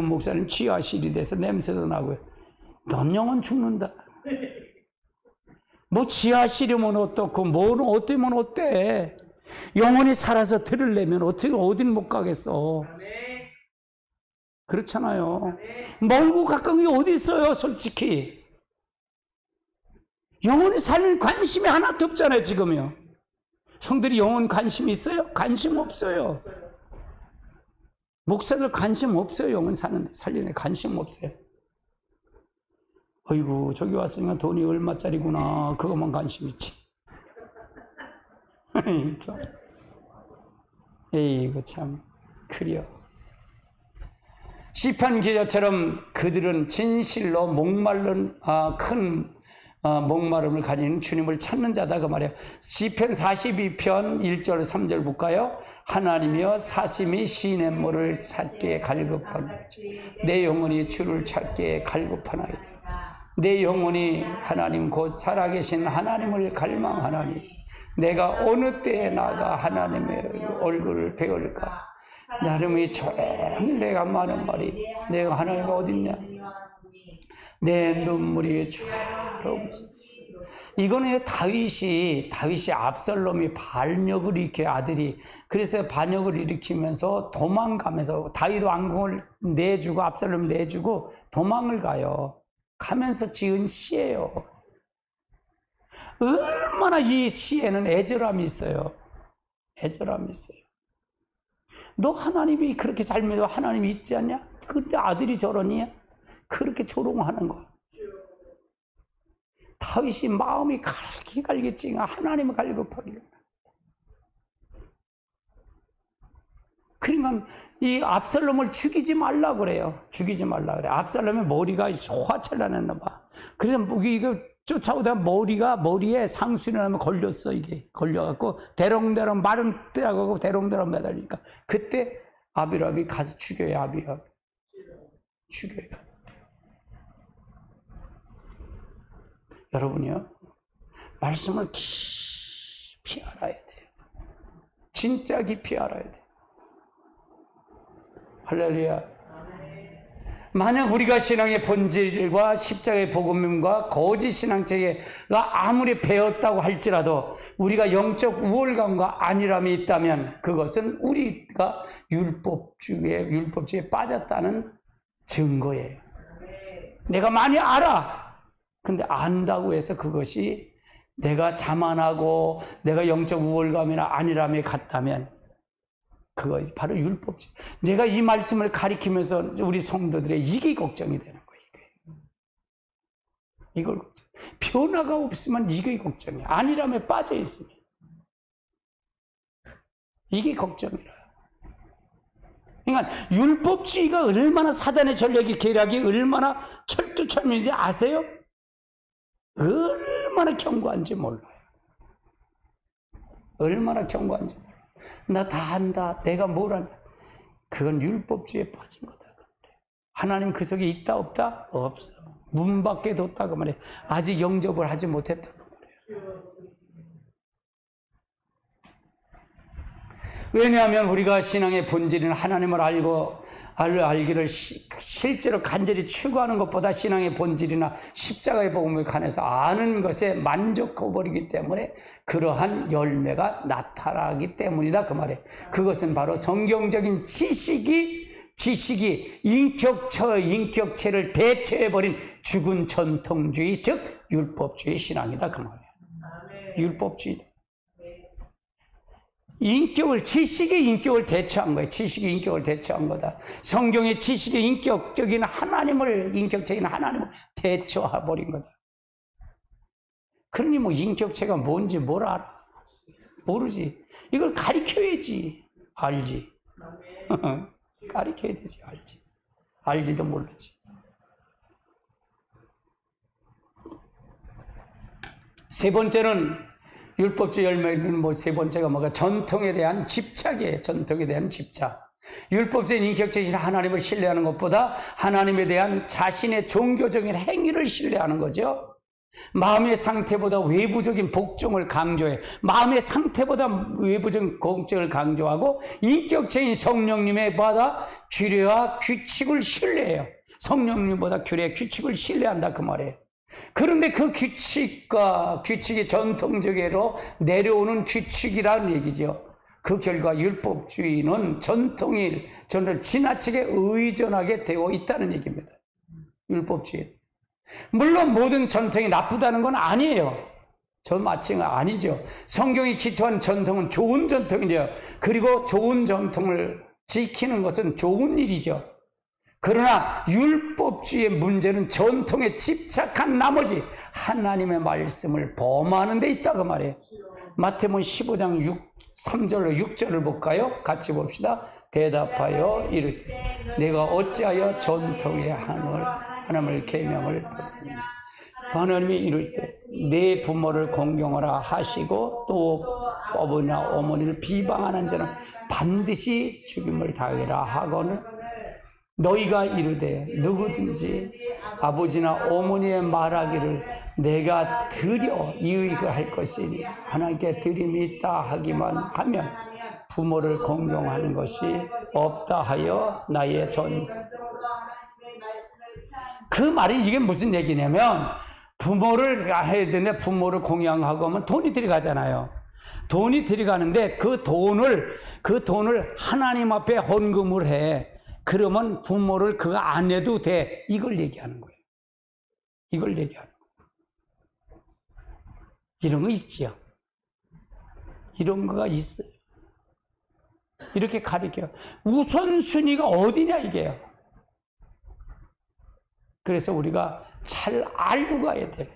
목사님 지하실이 돼서 냄새도 나고요. 넌 영원 죽는다. 지하실이면 어떻고, 뭐는 어때면 어때? 영원히 살아서 들으려면 어딘 못 가겠어. 그렇잖아요. 멀고 가까운 게 어디 있어요, 솔직히. 영원히 사는 관심이 하나도 없잖아요, 지금요. 성들이 영원 관심 있어요? 관심 없어요. 목사들 관심 없어요, 영원 살리는 데 관심 없어요. 어이구, 저기 왔으니까 돈이 얼마짜리구나. 그것만 관심 있지. 에이구, 참, 그려. 시편 기자처럼 그들은 진실로 목마른 목마름을 가리는 주님을 찾는 자다 그 말이에요. 시편 42편 1절 3절 볼까요? 하나님이여 사심이 시냇물을 찾기에 갈급하나이다. 내 영혼이 주를 찾기에 갈급하나이다. 내 영혼이 하나님 곧 살아계신 하나님을 갈망하나니 내가 어느 때에 나가 하나님의 얼굴을 배울까? 나름이 종일 내가 많은 말이 내가 하나님이 어딨냐? 내 눈물이 주로 이거는 다윗이 압살롬이 반역을 일으켜 아들이 그래서 반역을 일으키면서 도망가면서 다윗 왕궁을 내주고 압살롬 내주고 도망을 가요. 가면서 지은 시예요. 얼마나 이 시에는 애절함이 있어요. 애절함이 있어요. 너 하나님이 그렇게 잘 믿어 하나님이 있지 않냐? 근데 아들이 저러니? 그렇게 조롱하는 거야. 다윗이 마음이 갈기갈기찡하 하나님을 갈급하기를. 그러니까 이 압살롬을 죽이지 말라 그래요. 죽이지 말라 그래. 압살롬의 머리가 화찰나했나 봐. 그래서 이거 쫓아오다가 머리에 상수리라면 걸렸어. 이게 걸려갖고 대롱대롱 마른 떼하고 대롱대롱 매달리니까 그때 아비랍이 가서 죽여요. 아비랍 죽여요. 여러분이요, 말씀을 깊이 알아야 돼요. 진짜 깊이 알아야 돼요. 할렐루야. 만약 우리가 신앙의 본질과 십자가의 복음과 거짓 신앙체계가 아무리 배웠다고 할지라도 우리가 영적 우월감과 안일함이 있다면 그것은 우리가 율법주의에 빠졌다는 증거예요. 내가 많이 알아. 근데 안다고 해서 그것이 내가 자만하고 내가 영적 우월감이나 안일함에 갔다면 그거 바로 율법지. 내가 이 말씀을 가리키면서 우리 성도들의 이게 걱정이 되는 거예요. 이걸 걱정. 변화가 없으면 이게 걱정이야. 안일함에 빠져 있으면 이게 걱정이라. 그러니까 율법주의가 얼마나 사단의 전략이 계략이 얼마나 철두철미인지 아세요? 얼마나 견고한지 몰라요. 얼마나 견고한지 몰라요. 나 다 안다. 내가 뭘 안다. 그건 율법주의에 빠진 거다. 하나님 그 속에 있다 없다? 없어. 문 밖에 뒀다고 말해. 아직 영접을 하지 못했다고 말해요. 왜냐하면 우리가 신앙의 본질인 하나님을 알기를 실제로 간절히 추구하는 것보다 신앙의 본질이나 십자가의 복음에 관해서 아는 것에 만족해버리기 때문에 그러한 열매가 나타나기 때문이다. 그 말이에요. 그것은 바로 성경적인 지식이 인격체를 대체해버린 죽은 전통주의, 즉 율법주의 신앙이다. 그 말이에요. 율법주의다. 지식의 인격을 대체한 거예요. 지식의 인격을 대체한 거다. 성경의 지식의 인격적인 인격적인 하나님을 대체해버린 거다. 그러니 뭐 인격체가 뭔지 뭘 알아? 모르지. 이걸 가르쳐야지. 알지. 가르쳐야 되지. 알지. 알지도 모르지. 세 번째는 율법주의 열매는 세 번째가 뭐가? 전통에 대한 집착이에요. 전통에 대한 집착. 율법주의 인격적인 하나님을 신뢰하는 것보다 하나님에 대한 자신의 종교적인 행위를 신뢰하는 거죠. 마음의 상태보다 외부적인 복종을 강조해. 마음의 상태보다 외부적인 복종을 강조하고 인격적인 성령님에 받아 규례와 규칙을 신뢰해요. 성령님보다 규례, 규칙을 신뢰한다 그 말이에요. 그런데 그 규칙이 전통적으로 내려오는 규칙이라는 얘기죠. 그 결과 율법주의는 전통을 지나치게 의존하게 되어 있다는 얘기입니다. 율법주의. 물론 모든 전통이 나쁘다는 건 아니에요. 저 마찬가지가 아니죠. 성경이 기초한 전통은 좋은 전통이죠. 그리고 좋은 전통을 지키는 것은 좋은 일이죠. 그러나 율법주의의 문제는 전통에 집착한 나머지 하나님의 말씀을 범하는 데 있다고 말해요. 마태복음 15장 3절로 6절을 볼까요? 같이 봅시다. 대답하여 이르시되 내가 어찌하여 전통의 하나님을 계명을 범하느냐. 하나님이 이르시되 내 부모를 공경하라 하시고 또 어머니나 어머니를 비방하는 자는 반드시 죽임을 당하리라 하거늘 너희가 이르되 누구든지 아버지나 어머니의 말하기를 내가 드려 이의가 할 것이니 하나님께 드림이 있다 하기만 하면 부모를 공경하는 것이 없다 하여 나의 전. 그 말이 이게 무슨 얘기냐면 부모를 해야 되는데 부모를 공양하고 하면 돈이 들어가잖아요. 돈이 들어가는데 그 돈을 하나님 앞에 헌금을 해. 그러면 부모를 그거 안 해도 돼. 이걸 얘기하는 거예요. 이걸 얘기하는 거예요. 이런 거 있지요. 이런 거가 있어요. 이렇게 가르쳐요. 우선순위가 어디냐 이게요. 그래서 우리가 잘 알고 가야 돼.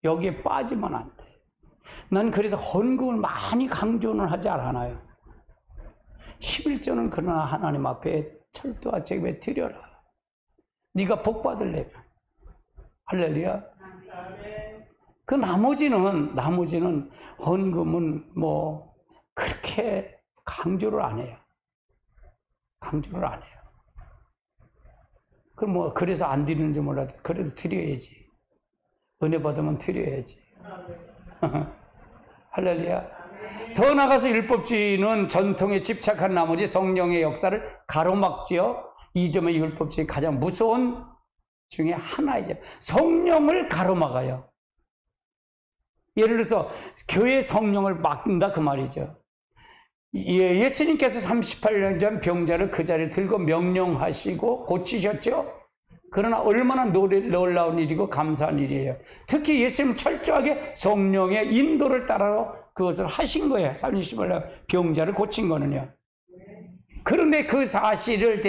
여기에 빠지면 안 돼. 난 그래서 헌금을 많이 강조는 하지 않아요. 11조는 그러나 하나님 앞에 철저히 제게 드려라. 네가 복 받으려면. 할렐루야. 그 나머지는 헌금은 뭐 그렇게 강조를 안 해요. 강조를 안 해요. 그럼 뭐 그래서 안 드리는지 몰라도 그래도 드려야지. 은혜 받으면 드려야지. 할렐루야. 더 나가서 율법주의는 전통에 집착한 나머지 성령의 역사를 가로막지요. 이 점의 율법주의 가장 무서운 중에 하나이죠. 성령을 가로막아요. 예를 들어서 교회 성령을 막는다 그 말이죠. 예수님께서 38년 전 병자를 그 자리에 들고 명령하시고 고치셨죠. 그러나 얼마나 놀라운 일이고 감사한 일이에요. 특히 예수님 철저하게 성령의 인도를 따라 그것을 하신 거예요. 38년 병자를 고친 거는요. 그런데 그 사실을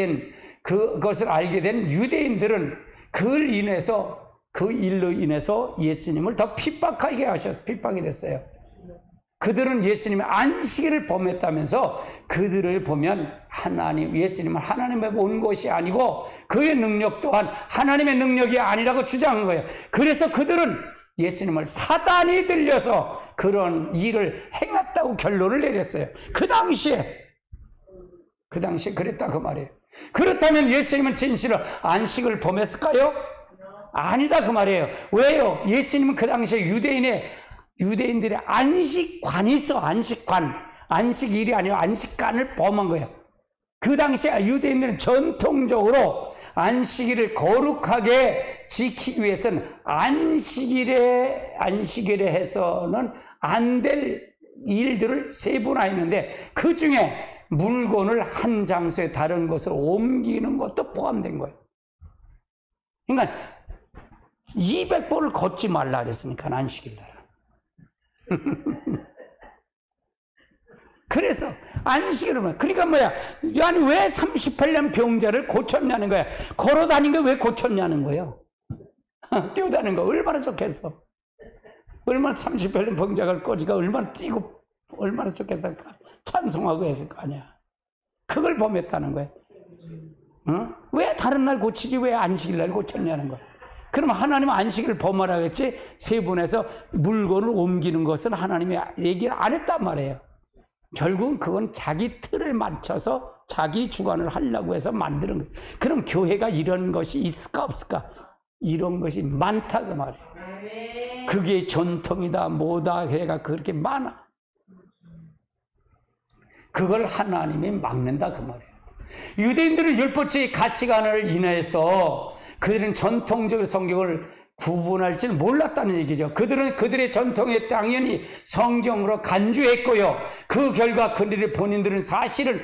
그것을 알게 된 유대인들은 그 일로 인해서 예수님을 더 핍박하게 핍박이 됐어요. 그들은 예수님의 안식일을 범했다면서 그들을 보면 예수님은 하나님의 온 것이 아니고 그의 능력 또한 하나님의 능력이 아니라고 주장한 거예요. 그래서 그들은 예수님을 사단이 들려서 그런 일을 행했다고 결론을 내렸어요. 그 당시에 그랬다 그 말이에요. 그렇다면 예수님은 진실로 안식을 범했을까요? 아니다 그 말이에요. 왜요? 예수님은 그 당시에 유대인들의 안식관이 있어. 안식일이 아니고 안식관을 범한 거예요. 그 당시에 유대인들은 전통적으로 안식일을 거룩하게 지키기 위해서는 안식일에 해서는 안 될 일들을 세분화했는데 그 중에 물건을 한 장소에 다른 곳으로 옮기는 것도 포함된 거예요. 그러니까 200보를 걷지 말라 그랬으니까 안식일 날. 그래서 안식일은 그러니까 뭐야? 아니 왜 38년 병자를 고쳤냐는 거야. 걸어다닌 거 왜 고쳤냐는 거예요. 뛰어다니는 거 얼마나 좋겠어. 얼마나 38년 병자가 꺼지가 얼마나 뛰고 얼마나 좋겠어. 찬송하고 했을 거 아니야. 그걸 범했다는 거야. 응? 왜 다른 날 고치지 왜 안식일 날 고쳤냐는 거야. 그럼 하나님은 안식일을 범하라 했지 세 분에서 물건을 옮기는 것은 하나님이 얘기를 안 했단 말이에요. 결국은 그건 자기 틀에 맞춰서 자기 주관을 하려고 해서 만드는 거예요. 그럼 교회가 이런 것이 있을까 없을까? 이런 것이 많다 그 말이에요. 그게 전통이다 뭐다 걔가 그렇게 많아. 그걸 하나님이 막는다 그 말이에요. 유대인들은 율법주의 가치관을 인해서 그들은 전통적으로 성경을 구분할 줄 몰랐다는 얘기죠. 그들은 그들의 전통에 당연히 성경으로 간주했고요. 그 결과 본인들은 사실은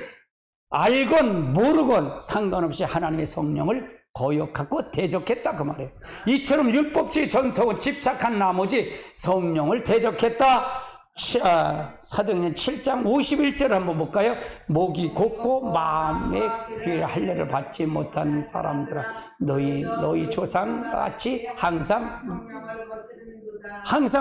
알건 모르건 상관없이 하나님의 성령을 거역하고 대적했다 그 말이에요. 이처럼 율법주의 전통을 집착한 나머지 성령을 대적했다. 사도행전 7장 51절 한번 볼까요? 목이 곧고 마음에 귀를 할례를 받지 못한 사람들아 너희 조상같이 항상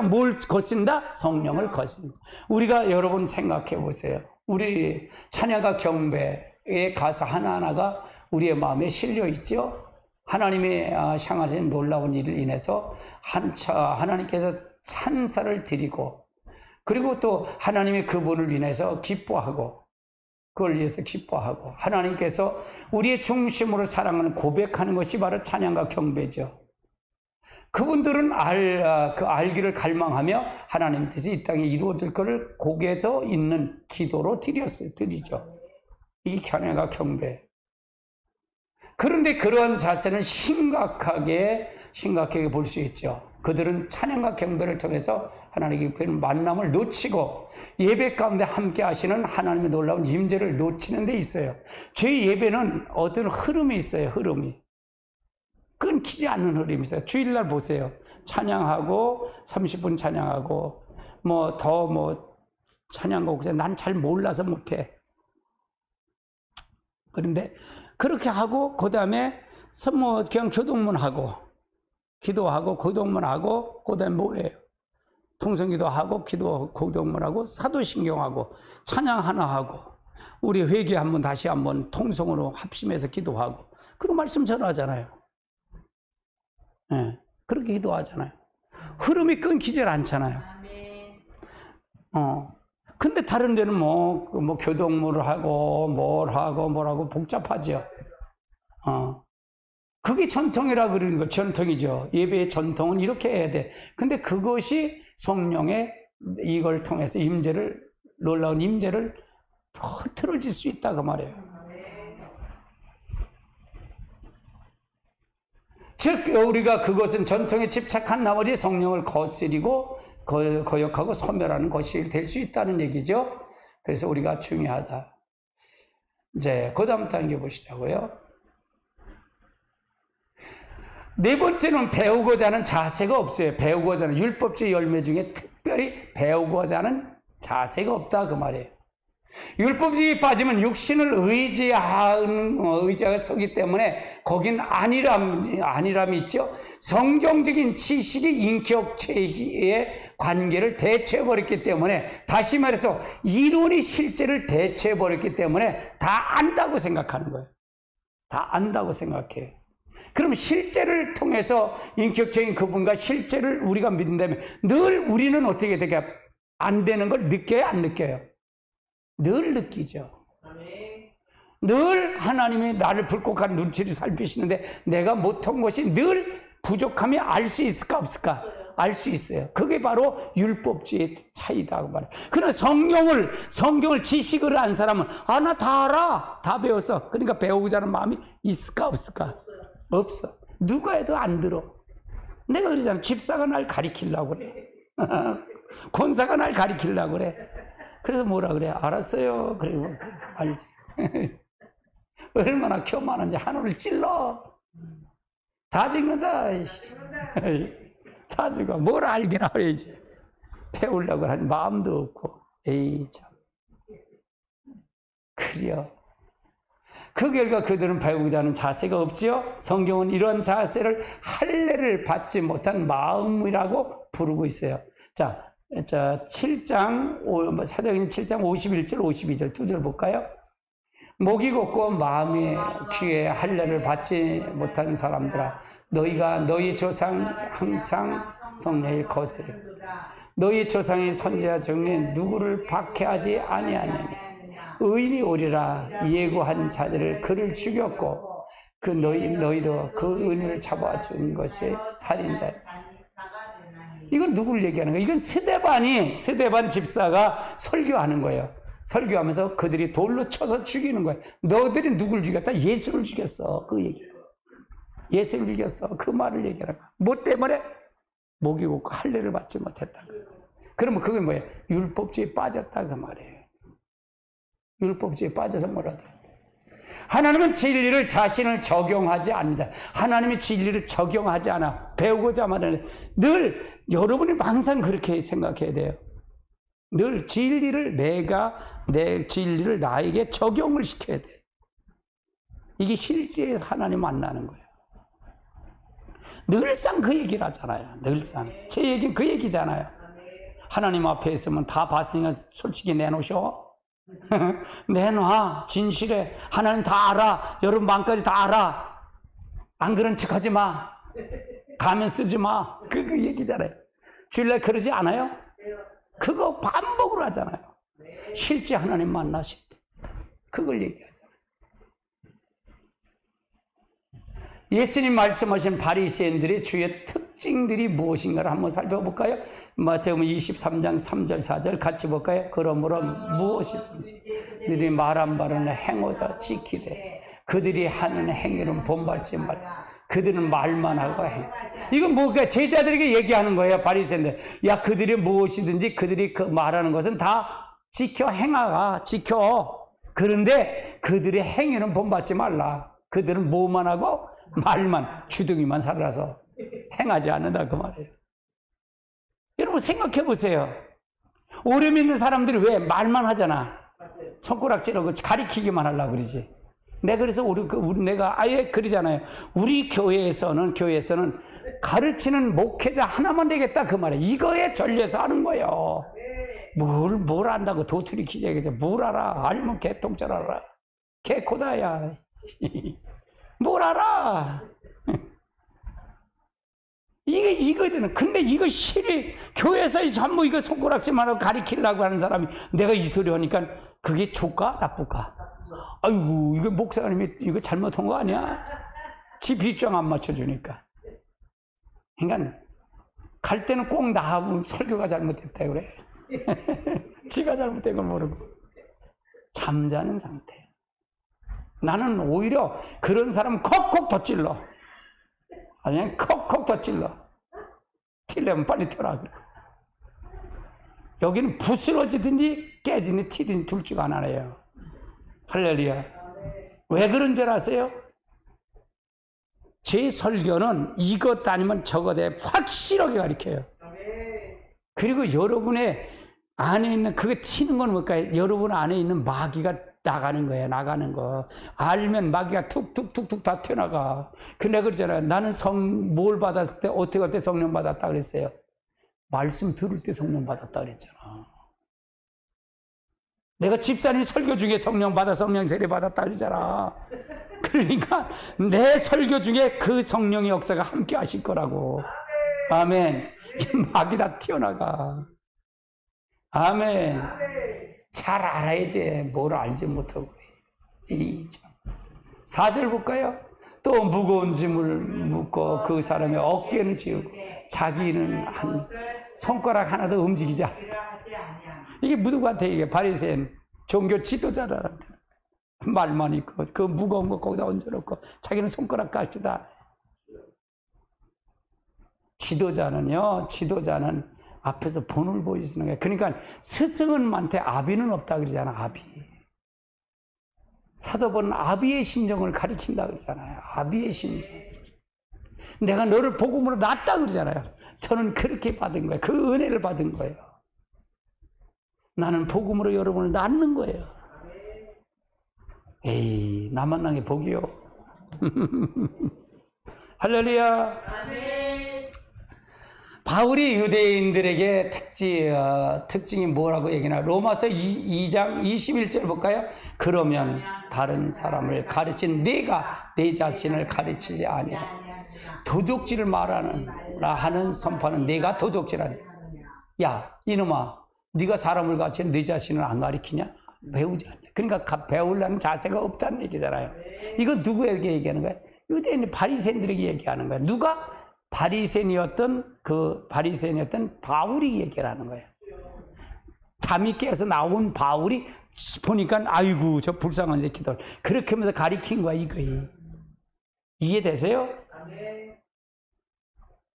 뭘 거신다? 성령을 거신다. 우리가 여러분 생각해 보세요. 우리 찬양가 경배에 가서 하나하나가 우리의 마음에 실려 있죠. 하나님의 향하신 놀라운 일을 인해서 하나님께서 찬사를 드리고 그리고 또 하나님의 그분을 인해서 기뻐하고 그걸 위해서 기뻐하고 하나님께서 우리의 중심으로 사랑하는 고백하는 것이 바로 찬양과 경배죠. 그분들은 알기를 갈망하며 하나님 뜻이 이 땅에 이루어질 것을 고개에서 있는 기도로 드리죠. 이게 찬양과 경배. 그런데 그러한 자세는 심각하게 볼 수 있죠. 그들은 찬양과 경배를 통해서 하나님께 만남을 놓치고 예배 가운데 함께 하시는 하나님의 놀라운 임재를 놓치는 데 있어요. 저희 예배는 어떤 흐름이 있어요. 흐름이 끊기지 않는 흐름이 있어요. 주일날 보세요. 찬양하고 30분 찬양하고 더 찬양곡 난 잘 몰라서 못해. 그런데 그렇게 하고 그 다음에 그냥 교동문하고 기도하고 교동문하고 그 다음에 뭐예요? 통성기도하고 기도 교동문하고 사도신경하고 찬양 하나 하고 우리 회개 한번 다시 한번 통성으로 합심해서 기도하고 그런 말씀 전하잖아요. 네, 그렇게 기도하잖아요. 흐름이 끊기질 않잖아요. 근데 다른 데는 교동문을 하고 뭐라고 복잡하죠. 그게 전통이라 그러는 거, 전통이죠. 예배의 전통은 이렇게 해야 돼. 근데 그것이 성령의 이걸 통해서 놀라운 임재를 흐트러질 수 있다 그 말이에요. 즉 우리가 그것은 전통에 집착한 나머지 성령을 거스리고 거역하고 소멸하는 것이 될 수 있다는 얘기죠. 그래서 우리가 중요하다. 이제 그 다음 단계 보시자고요. 네 번째는 배우고자 하는 자세가 없어요. 배우고자 하는 율법주의 열매 중에 특별히 배우고자 하는 자세가 없다 그 말이에요. 율법주의에 빠지면 육신을 의지가 서기 때문에 거긴 안일함이 있죠. 성경적인 지식이 인격체의 관계를 대체해버렸기 때문에, 다시 말해서 이론이 실제를 대체해버렸기 때문에 다 안다고 생각하는 거예요. 다 안다고 생각해요. 그럼 실제를 통해서 인격적인 그분과 실제를 우리가 믿는다면 늘 우리는 어떻게 되게 안 되는 걸 느껴요? 안 느껴요? 늘 느끼죠. 늘 하나님이 나를 불꽃한 눈치를 살피시는데 내가 못한 것이 늘 부족함이 알 수 있을까 없을까? 알 수 있어요. 그게 바로 율법주의의 차이다 그 말이에요. 그러나 성경을 지식을 안 사람은 나 다 알아, 다 배웠어. 그러니까 배우자는 마음이 있을까 없을까? 없어. 누가 해도 안 들어. 내가 그러잖아. 집사가 날 가리키려고 그래. 권사가 날 가리키려고 그래. 그래서 뭐라 그래? 알았어요. 그리고 알지. 얼마나 교만한지 하늘을 찔러. 다 죽는다. 다 죽어. 뭘 알기나 해야지. 배우려고 하는 마음도 없고. 에이 참. 그래요. 그 결과 그들은 배우고자 하는 자세가 없지요. 성경은 이런 자세를 할례를 받지 못한 마음이라고 부르고 있어요. 자 7장 사도행전 7장 51절 52절 2절 볼까요? 목이 곧고 마음이 귀에 할례를 받지 못한 사람들아, 너희가 너희 조상 항상 성령을 거스려 너희 조상의 선지자 중에 누구를 박해하지 아니하느냐. 의인이 오리라 예고한 자들을 그를 죽였고 너희도 그 의인을 잡아준 것이 살인자. 이건 누구를 얘기하는 거예요? 이건 스데반 집사가 설교하는 거예요. 설교하면서 그들이 돌로 쳐서 죽이는 거예요. 너희들이 누굴 죽였다? 예수를 죽였어. 그 얘기. 예수를 죽였어. 그 말을 얘기하는 거예요. 뭐 때문에? 목이 곧고 할례를 받지 못했다. 그러면 그게 뭐예요? 율법주의에 빠졌다 그 말이에요. 율법주의에 빠져서 뭐라도. 하나님은 진리를 자신을 적용하지 않는다. 하나님이 진리를 적용하지 않아. 배우고자 하는 늘 여러분이 항상 그렇게 생각해야 돼요. 늘 진리를 내 진리를 나에게 적용을 시켜야 돼. 이게 실제에서 하나님 만나는 거예요. 늘상 그 얘기를 하잖아요. 늘상. 제 얘기는 그 얘기잖아요. 하나님 앞에 있으면 다 봤으니까 솔직히 내놓으셔. 내놔. 진실해. 하나님 다 알아. 여러분 마음까지 다 알아. 안 그런 척 하지 마. 가면 쓰지 마. 그 얘기잖아요. 주일날 그러지 않아요? 그거 반복으로 하잖아요. 실제 하나님 만나실 때 그걸 얘기하잖아요. 예수님 말씀하신 바리새인들의 주요 특징들이 무엇인가를 한번 살펴볼까요? 마태복음 23장 3절 4절 같이 볼까요? 그러므로 무엇이든지 너희들이 말한 바는 행하자 지키되 그들이 하는 행위는 본받지 말라. 그들은 말만 하고 해. 이건 뭐가 제자들에게 얘기하는 거예요. 바리새인들. 야, 그들이 무엇이든지 그들이 그 말하는 것은 다 지켜 행하가 지켜. 그런데 그들의 행위는 본받지 말라. 그들은 뭐만 하고 말만 주둥이만 살아서 행하지 않는다 그 말이에요. 여러분 생각해 보세요. 오래 믿는 사람들이 왜 말만 하잖아. 손가락질하고 가리키기만 하려고 그러지. 내가 그래서 내가 아예 그러잖아요. 우리 교회에서는 가르치는 목회자 하나만 되겠다 그 말이에요. 이거에 전려서 하는 거예요. 뭘 안다고 도토리 기자겠죠. 뭘 알아? 알면 개똥줄 알아. 개코다야. 뭘 알아? 이거는 근데 이거 실이 교회에서 전부 이거 손가락질만 하고 가리키려고 하는 사람이 내가 이 소리 하니까 그게 좋까 나쁠까? 아이고 이거 목사님이 이거 잘못한 거 아니야? 지 빗장 안 맞춰주니까. 그러니까 갈 때는 꼭 나하고 설교가 잘못됐다 그래. 지가 잘못된 걸 모르고 잠자는 상태. 나는 오히려 그런 사람 콕콕 더 찔러. 그냥 콕콕 더 찔러. 튀려면 빨리 튀라. 여기는 부스러지든지 깨지든지 튀든지 둘 중 하나예요. 할렐루야. 왜 그런 줄 아세요? 제 설교는 이것 아니면 저것 에 확실하게 가르쳐요. 그리고 여러분의 안에 있는 그게 튀는 건 뭘까요? 여러분 안에 있는 마귀가 나가는 거예요. 나가는 거. 알면 마귀가 툭툭툭툭 다 튀어나가. 근데 그러잖아요. 나는 뭘 받았을 때 어떻게 할 때 성령 받았다 그랬어요. 말씀 들을 때 성령 받았다 그랬잖아. 내가 집사님 설교 중에 성령 받아 성령 세례 받았다 그러잖아. 그러니까 내 설교 중에 그 성령의 역사가 함께 하실 거라고. 아멘. 마귀 다 튀어나가. 아멘. 잘 알아야 돼. 뭘 알지 못하고. 이 참. 4절 볼까요? 또 무거운 짐을 묶고 그 사람의 어깨는 지우고 자기는 한 손가락 하나도 움직이지 않는다. 이게 누구한테 이게 바리새인 종교 지도자들한테 말만 있고 그 무거운 거 거기다 얹어놓고 자기는 손가락 까지다. 지도자는 앞에서 본을 보여주는 거예요. 그러니까 스승은 많대 아비는 없다 그러잖아. 아비. 사도번은 아비의 심정을 가리킨다 그러잖아요. 아비의 심정. 내가 너를 복음으로 낳았다 그러잖아요. 저는 그렇게 받은 거예요. 그 은혜를 받은 거예요. 나는 복음으로 여러분을 낳는 거예요. 에이, 나만 나게 복이요. 할렐루야. 바울이 유대인들에게 특징이 뭐라고 얘기나? 로마서 2장 21절 볼까요? 그러면 다른 사람을 가르친 네가 내 자신을 가르치지 아니야. 도둑질을 하는 선포는 내가 도둑질하냐? 야, 이놈아, 네가 사람을 가르치는 네 자신을 안 가르치냐? 배우지 않냐? 그러니까 배우려는 자세가 없다는 얘기잖아요. 이거 누구에게 얘기하는 거야? 유대인 바리새인들에게 얘기하는 거야. 누가? 바리새인이었던 바울이 얘기를 하는 거예요. 잠이 깨서 나온 바울이 보니까 아이고 저 불쌍한 새끼들 그렇게 하면서 가리킨 거야 이거이. 이해되세요?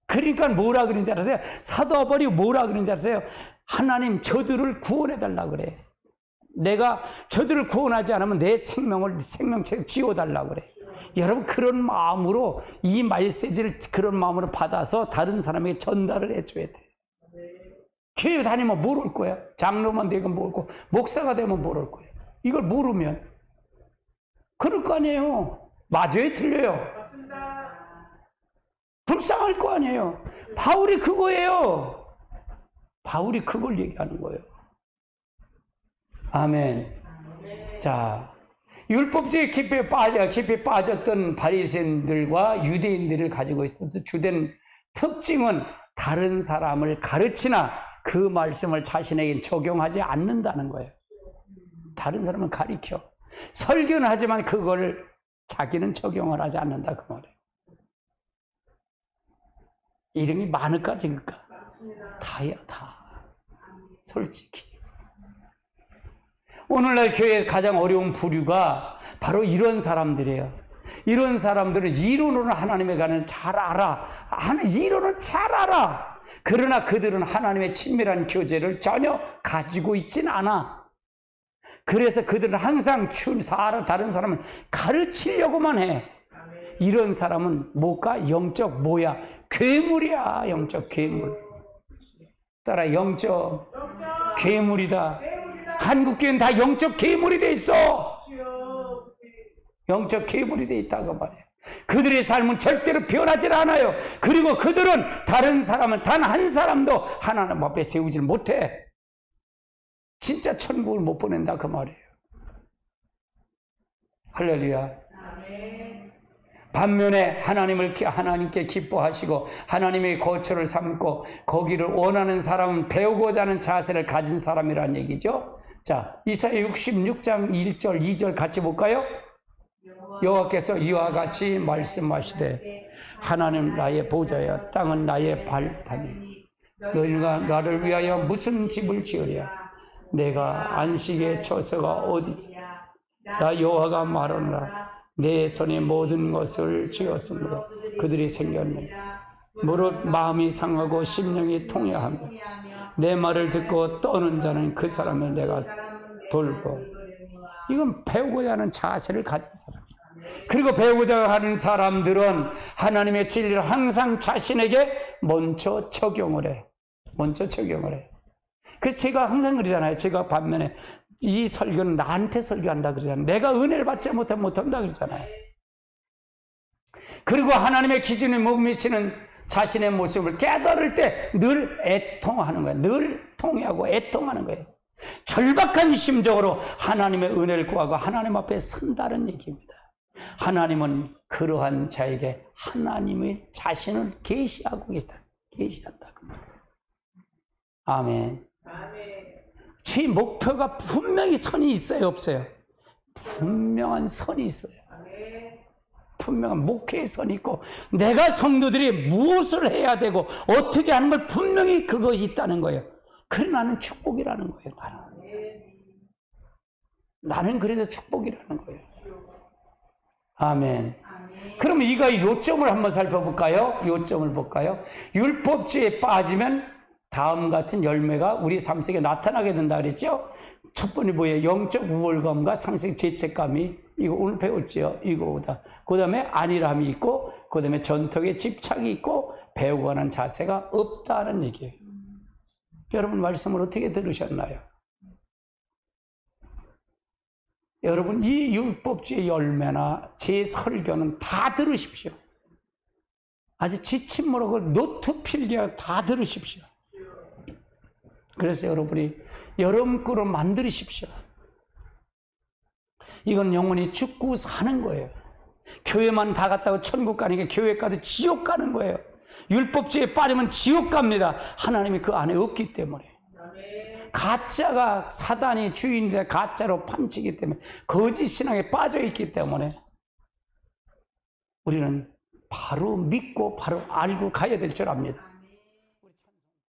그러니까 뭐라 그런지 아세요? 사도 바울이 뭐라 그런지 아세요? 하나님 저들을 구원해 달라고 그래. 내가 저들을 구원하지 않으면 내 생명체 지워달라고 그래. 여러분 그런 마음으로 이 메시지를 그런 마음으로 받아서 다른 사람에게 전달을 해줘야 돼. 교회 다니면 뭘 올 거야? 장로만 되면 뭘 올 거야? 목사가 되면 뭘 올 거야? 이걸 모르면 그럴 거 아니에요. 맞아요? 틀려요? 불쌍할 거 아니에요. 바울이 그거예요. 바울이 그걸 얘기하는 거예요. 아멘. 자, 율법주의 깊이 빠졌던 바리새인들과 유대인들을 가지고 있어서 주된 특징은 다른 사람을 가르치나 그 말씀을 자신에게 적용하지 않는다는 거예요. 다른 사람을 가르쳐. 설교는 하지만 그걸 자기는 적용을 하지 않는다 그 말이에요. 이름이 많을까 적을까? 다야 다. 솔직히. 오늘날 교회의 가장 어려운 부류가 바로 이런 사람들이에요. 이런 사람들은 이론으로는 하나님에 관해 잘 알아. 이론은 잘 알아. 그러나 그들은 하나님의 친밀한 교제를 전혀 가지고 있진 않아. 그래서 그들은 항상 다른 사람을 가르치려고만 해. 이런 사람은 뭘까? 영적 뭐야? 괴물이야. 영적 괴물. 따라 영적 괴물이다. 한국교회는 다 영적 괴물이 돼 있어. 영적 괴물이 돼 있다고 말해요. 그들의 삶은 절대로 변하지 않아요. 그리고 그들은 다른 사람을 단 한 사람도 하나님 앞에 세우질 못해. 진짜 천국을 못 보낸다 그 말이에요. 할렐루야. 반면에 하나님께 기뻐하시고 하나님의 거처를 삼고 거기를 원하는 사람은 배우고자 하는 자세를 가진 사람이라는 얘기죠. 자, 이사야 66장 1절 2절 같이 볼까요? 여호와께서 이와 같이 말씀하시되 하나님 나의 보좌여 땅은 나의 발판이니 너희가 나를 위하여 무슨 집을 지으랴. 내가 안식의 처소가 어디지? 나 여호와가 말하노라. 내 손에 모든 것을 지었으므로 그들이 생겼느니 무릇 마음이 상하고 심령이 통해하며 내 말을 듣고 떠는 자는 그 사람을 내가 돌고. 이건 배우고자 하는 자세를 가진 사람이에요. 그리고 배우고자 하는 사람들은 하나님의 진리를 항상 자신에게 먼저 적용을 해. 먼저 적용을 해. 그래서 제가 항상 그러잖아요. 제가 반면에 이 설교는 나한테 설교한다 그러잖아요. 내가 은혜를 받지 못한다 그러잖아요. 그리고 하나님의 기준에 못 미치는 자신의 모습을 깨달을 때 늘 애통하는 거예요. 늘 통회하고 애통하는 거예요. 절박한 심정으로 하나님의 은혜를 구하고 하나님 앞에 선다는 얘기입니다. 하나님은 그러한 자에게 하나님의 자신을 계시하고 계시다. 계시한다. 아멘. 제 목표가 분명히 선이 있어요, 없어요? 분명한 선이 있어요. 분명한 목회의 선이 있고 내가 성도들이 무엇을 해야 되고 어떻게 하는 걸 분명히 그것이 있다는 거예요. 그래 나는 축복이라는 거예요. 나는 그래서 축복이라는 거예요. 아멘. 그럼 이거 요점을 한번 살펴볼까요? 요점을 볼까요? 율법주의에 빠지면 다음 같은 열매가 우리 삶 속에 나타나게 된다 그랬죠? 첫 번째 뭐예요? 영적 우월감과 상식 죄책감이, 이거 오늘 배웠지요? 이거보다. 그 다음에 안일함이 있고, 그 다음에 전통에 집착이 있고, 배우고 하는 자세가 없다는 얘기예요. 여러분 말씀을 어떻게 들으셨나요? 여러분 이 율법주의 열매나 제 설교는 다 들으십시오. 아주 지침모르고 노트 필기하고 다 들으십시오. 그래서 여러분이 여러분 거로 만드십시오. 이건 영혼이 죽고 사는 거예요. 교회만 다 갔다고 천국 가는 게 교회 가도 지옥 가는 거예요. 율법주의에 빠지면 지옥 갑니다. 하나님이 그 안에 없기 때문에. 가짜가 사단이 주인인데 가짜로 판치기 때문에 거짓 신앙에 빠져 있기 때문에 우리는 바로 믿고 바로 알고 가야 될 줄 압니다.